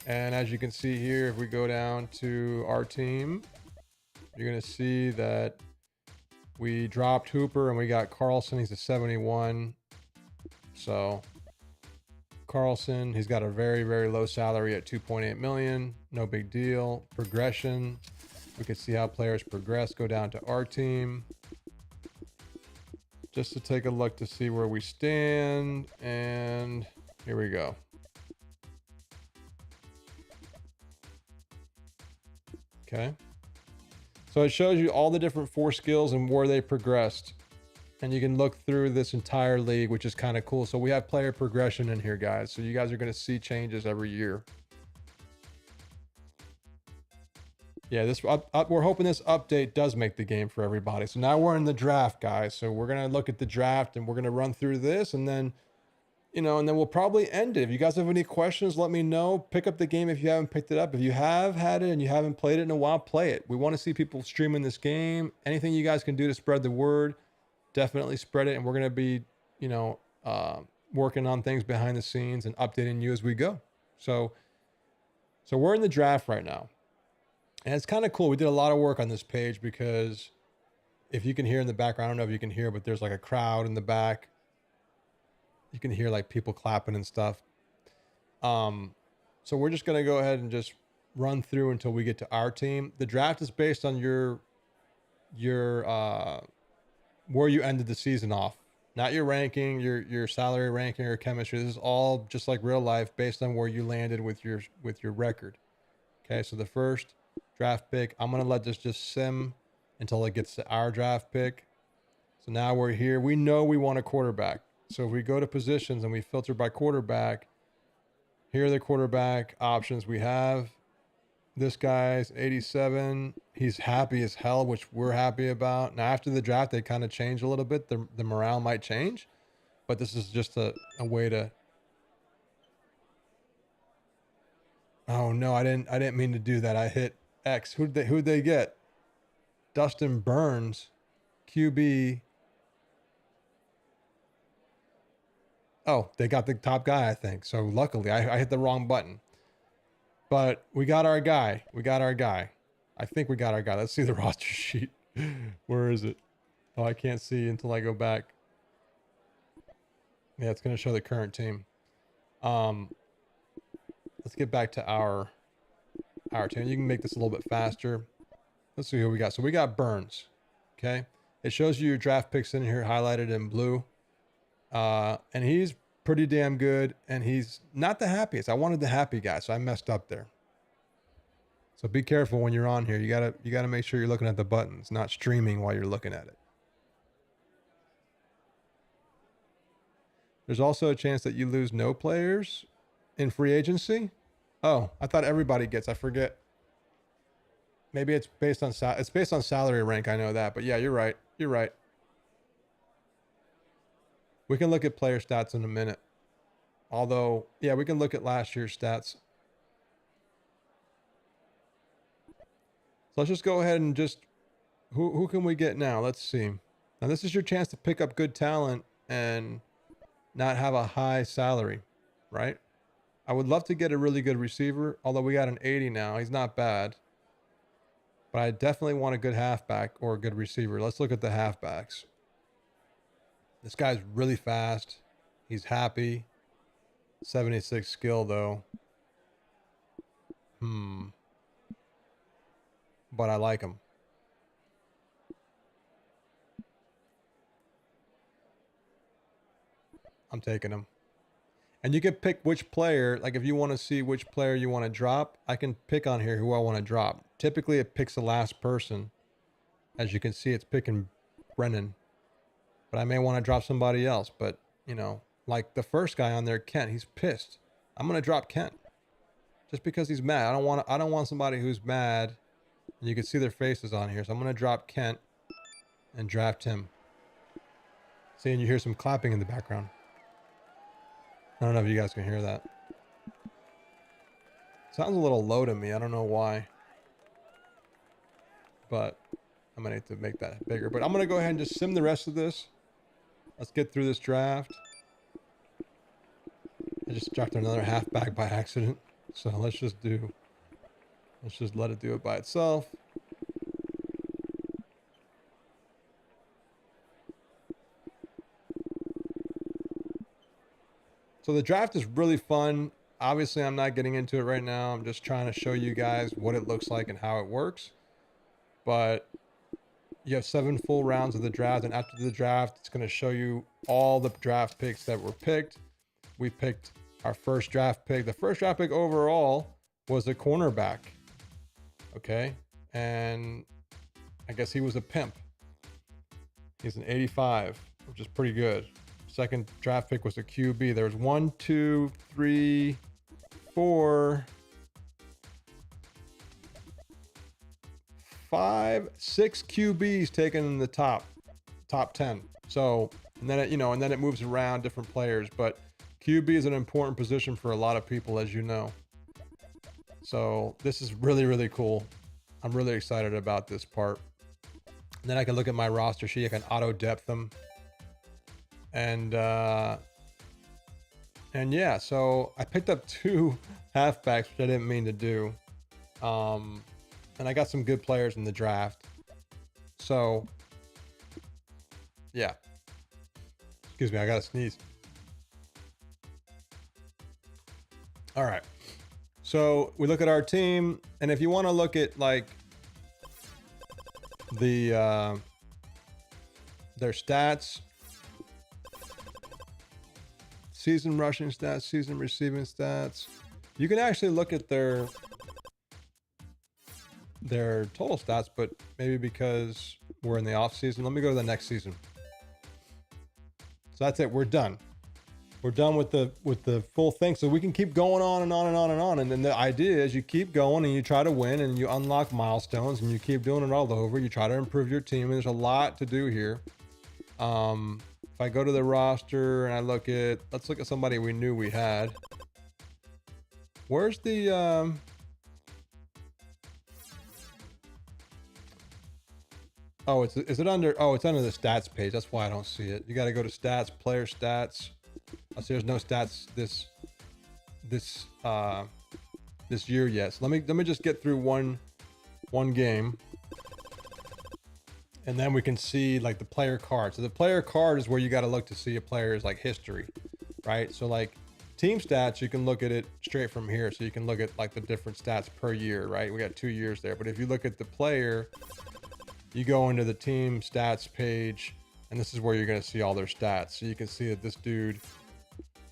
And as you can see here, if we go down to our team, you're going to see that we dropped Hooper and we got Carlson. He's a 71. So Carlson, he's got a very, very low salary at 2.8 million. No big deal. Progression. We can see how players progress. Go down to our team just to take a look to see where we stand. And here we go. Okay. So it shows you all the different 4 skills and where they progressed. And you can look through this entire league, which is kind of cool. So we have player progression in here, guys. So you guys are going to see changes every year. Yeah, we're hoping this update does make the game for everybody. So now we're in the draft, guys. So we're going to look at the draft and we're going to run through this, and then, and then we'll probably end it. If you guys have any questions, let me know. Pick up the game if you haven't picked it up. If you have had it and you haven't played it in a while, play it. We want to see people streaming this game. Anything you guys can do to spread the word. definitely spread it. And we're going to be, you know, working on things behind the scenes and updating you as we go. So we're in the draft right now. And it's kind of cool. We did a lot of work on this page because if you can hear in the background, I don't know if you can hear, but there's like a crowd in the back. You can hear like people clapping and stuff. So we're just going to go ahead and just run through until we get to our team. The draft is based on your where you ended the season off, not your ranking, your salary ranking or chemistry. This is all just like real life based on where you landed with your record. Okay, so the first draft pick, I'm gonna let this just sim until it gets to our draft pick. So now we're here. We know we want a quarterback. So if we go to positions and we filter by quarterback, here are the quarterback options we have. This guy's 87. He's happy as hell, which we're happy about. Now, after the draft, they kind of change a little bit. The morale might change, but this is just a way to. Oh no, I didn't mean to do that. I hit X. Who'd they get? Dustin Burns, QB. Oh, they got the top guy, I think. So luckily, I hit the wrong button. But we got our guy. I think we got our guy. Let's see the roster sheet. Where is it? Oh, I can't see until I go back. Yeah, it's going to show the current team. Let's get back to our team. You can make this a little bit faster. Let's see who we got. So we got Burns. Okay. It shows you your draft picks in here highlighted in blue. And he's pretty damn good. And he's not the happiest. I wanted the happy guy, so I messed up there. So be careful when you're on here. You gotta make sure you're looking at the buttons, not streaming while you're looking at it. There's also a chance that you lose no players in free agency. Oh, I thought everybody gets. I forget. Maybe it's based on salary rank. I know that, but yeah, you're right. We can look at player stats in a minute. Although, yeah, we can look at last year's stats. So let's just go ahead and just who can we get now? Let's see. Now this is your chance to pick up good talent and not have a high salary, right? I would love to get a really good receiver, although we got an 80 now. He's not bad. But I definitely want a good halfback or a good receiver. Let's look at the halfbacks. This guy's really fast. He's happy. 76 skill though. But I like him. I'm taking him. And you can pick which player, like if you want to see which player you want to drop, I can pick on here who I want to drop. Typically it picks the last person. As you can see, it's picking Brennan. But I may want to drop somebody else. But, you know, like the first guy on there, Kent, he's pissed. I'm going to drop Kent. Just because he's mad. I don't want somebody who's mad. And you can see their faces on here. So I'm going to drop Kent and draft him. See, and you hear some clapping in the background. I don't know if you guys can hear that. Sounds a little low to me. I don't know why. But I'm going to need to make that bigger. But I'm going to go ahead and just sim the rest of this. Let's get through this draft. I just dropped another halfback by accident. So let's just let it do it by itself. So the draft is really fun. Obviously, I'm not getting into it right now. I'm just trying to show you guys what it looks like and how it works. But you have 7 full rounds of the draft. And after the draft, it's going to show you all the draft picks that were picked. We picked our first draft pick. The first draft pick overall was a cornerback. Okay. And I guess he was a pimp. He's an 85, which is pretty good. Second draft pick was a QB. There was 1, 2, 3, 4, 5, 6 QBs taken in the top 10. So, and then it moves around different players, but QB is an important position for a lot of people, as you know. So this is really, really cool. I'm really excited about this part. And then I can look at my roster sheet. I can auto depth them. And yeah, so I picked up 2 halfbacks, which I didn't mean to do. And I got some good players in the draft. So yeah. Excuse me, I gotta sneeze. All right. So we look at our team, and if you want to look at like the their stats, season rushing stats, season receiving stats, you can actually look at their total stats, but maybe because we're in the off season, let me go to the next season. So that's it. We're done. We're done with the full thing. So we can keep going on and on and on and on. And then the idea is you keep going and you try to win and you unlock milestones and you keep doing it all over. You try to improve your team. And there's a lot to do here. If I go to the roster and I look at, let's look at somebody we knew we had. Where's the, oh, is it under, oh, it's under the stats page. That's why I don't see it. You got to go to stats, player stats. I see there's no stats this year yet. So let me just get through one game, and then we can see like the player card. So the player card is where you got to look to see a player's like history, right? So like team stats, you can look at it straight from here. So you can look at like the different stats per year, right? We got 2 years there. But if you look at the player, you go into the team stats page, and this is where you're going to see all their stats. So you can see that this dude,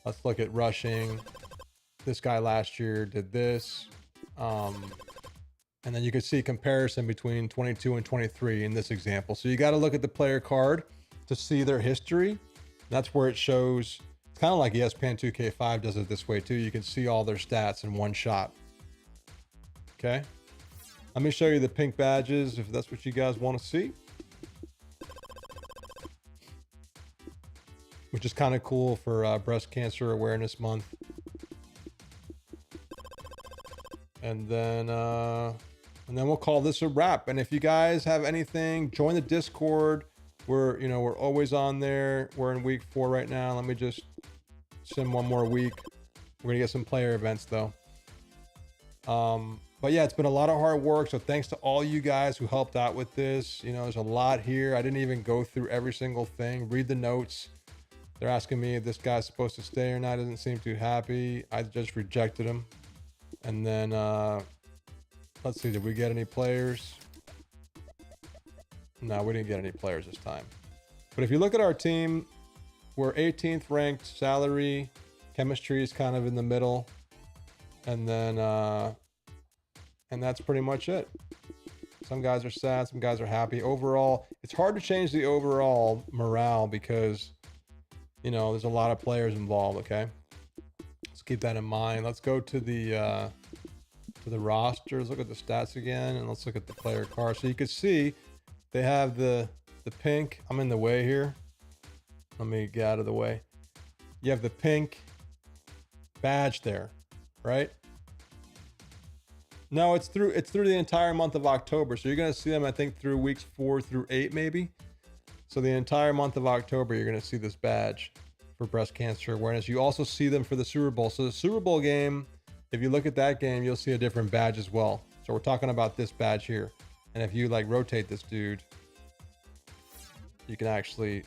let's look at rushing. This guy last year did this. And then you can see comparison between 22 and 23 in this example. So you got to look at the player card to see their history. That's where it shows. It's kind of like ESPN 2K5 does it this way too. You can see all their stats in one shot. Okay. Let me show you the pink badges if that's what you guys want to see. Which is kind of cool for Breast Cancer Awareness Month. And then we'll call this a wrap. And if you guys have anything, join the Discord. We're always on there. We're in week 4 right now. Let me just sim one more week. We're gonna get some player events though. But yeah, it's been a lot of hard work. So thanks to all you guys who helped out with this. There's a lot here. I didn't even go through every single thing. Read the notes. They're asking me if this guy's supposed to stay or not. Doesn't seem too happy. I just rejected him. And then let's see, did we get any players? No, we didn't get any players this time. But if you look at our team, we're 18th ranked salary. Chemistry is kind of in the middle. And then and that's pretty much it. Some guys are sad, some guys are happy. Overall, it's hard to change the overall morale because there's a lot of players involved, okay? Let's keep that in mind. Let's go to the rosters, look at the stats again, and let's look at the player card. So you can see they have the pink. I'm in the way here. Let me get out of the way. You have the pink badge there, right? No, it's through the entire month of October. So you're gonna see them, I think, through weeks 4 through 8, maybe. So the entire month of October, you're gonna see this badge for breast cancer awareness. You also see them for the Super Bowl. So the Super Bowl game, if you look at that game, you'll see a different badge as well. So we're talking about this badge here. And if you like rotate this dude, you can actually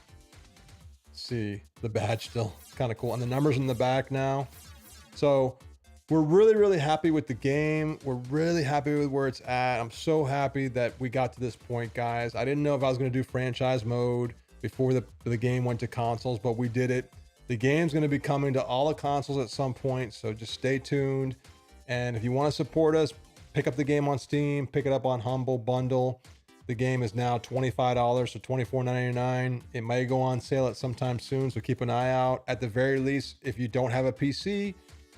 see the badge still. It's kind of cool. And the numbers in the back now. So we're really, really happy with the game. We're really happy with where it's at. I'm so happy that we got to this point, guys. I didn't know if I was going to do franchise mode before the game went to consoles, but we did it. The game's going to be coming to all the consoles at some point, so just stay tuned. And if you want to support us, pick up the game on Steam, pick it up on Humble Bundle. The game is now $25, so $24.99. It may go on sale at some time soon, so keep an eye out. At the very least, if you don't have a PC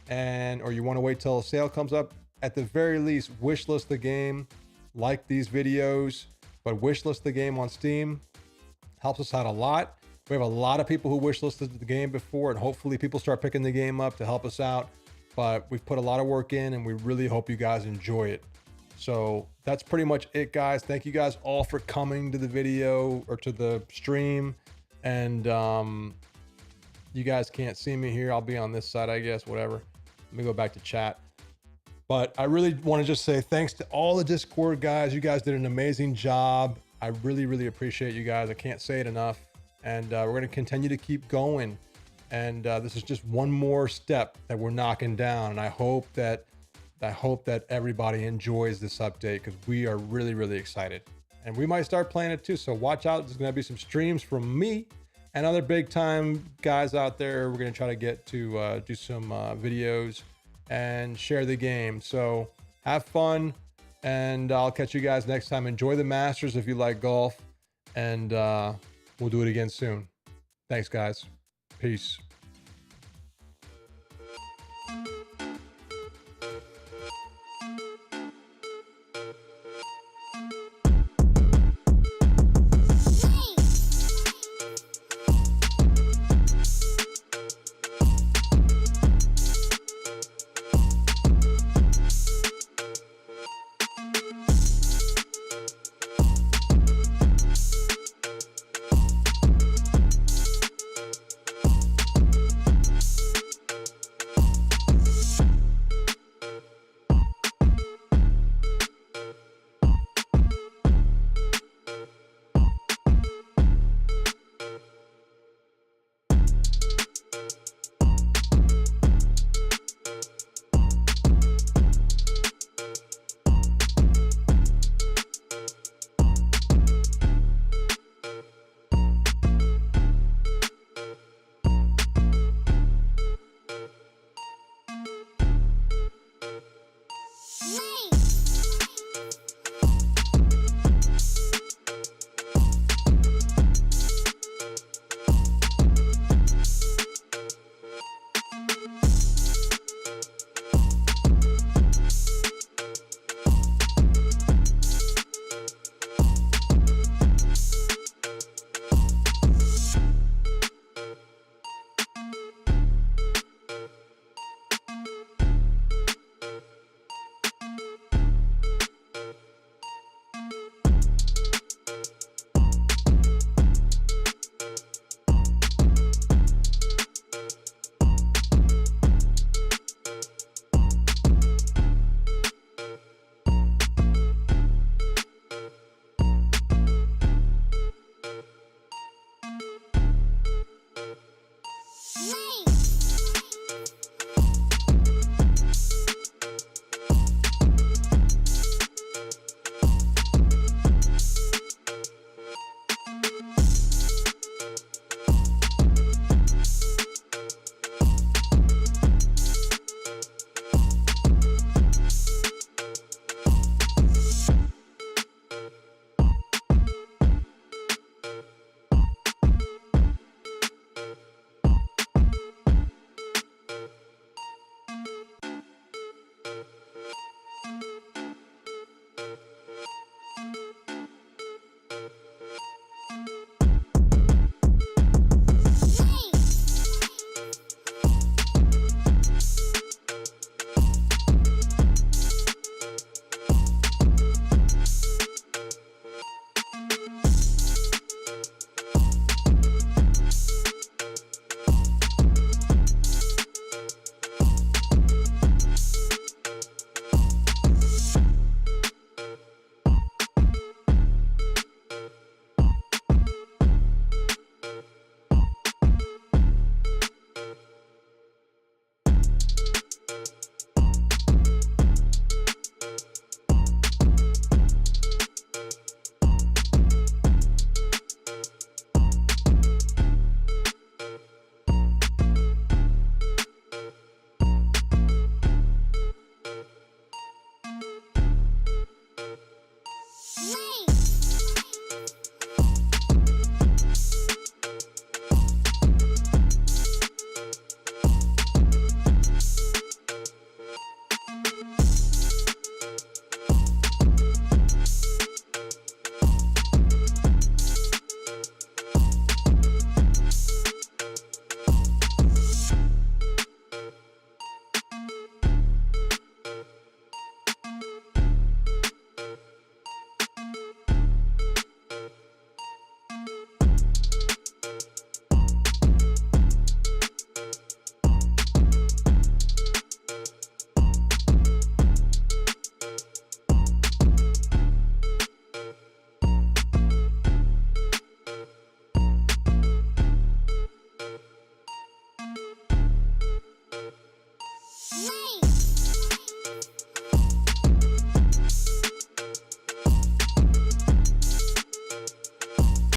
or you want to wait till a sale comes up, at the very least, wishlist the game, like these videos, but wishlist the game on Steam. Helps us out a lot. We have a lot of people who wishlisted the game before, and hopefully people start picking the game up to help us out. But we've put a lot of work in, and we really hope you guys enjoy it. So that's pretty much it, guys. Thank you guys all for coming to the video or to the stream. And you guys can't see me here. I'll be on this side, I guess, whatever. Let me go back to chat. But I really want to just say thanks to all the Discord guys. You guys did an amazing job. I really, really appreciate you guys. I can't say it enough. And we're going to continue to keep going. And this is just one more step that we're knocking down. And I hope that everybody enjoys this update, because we are really, really excited. And we might start playing it too. So watch out. There's going to be some streams from me and other big time guys out there. We're going to try to get to do some videos and share the game. So have fun, and I'll catch you guys next time. Enjoy the Masters if you like golf, and we'll do it again soon. Thanks, guys. Peace.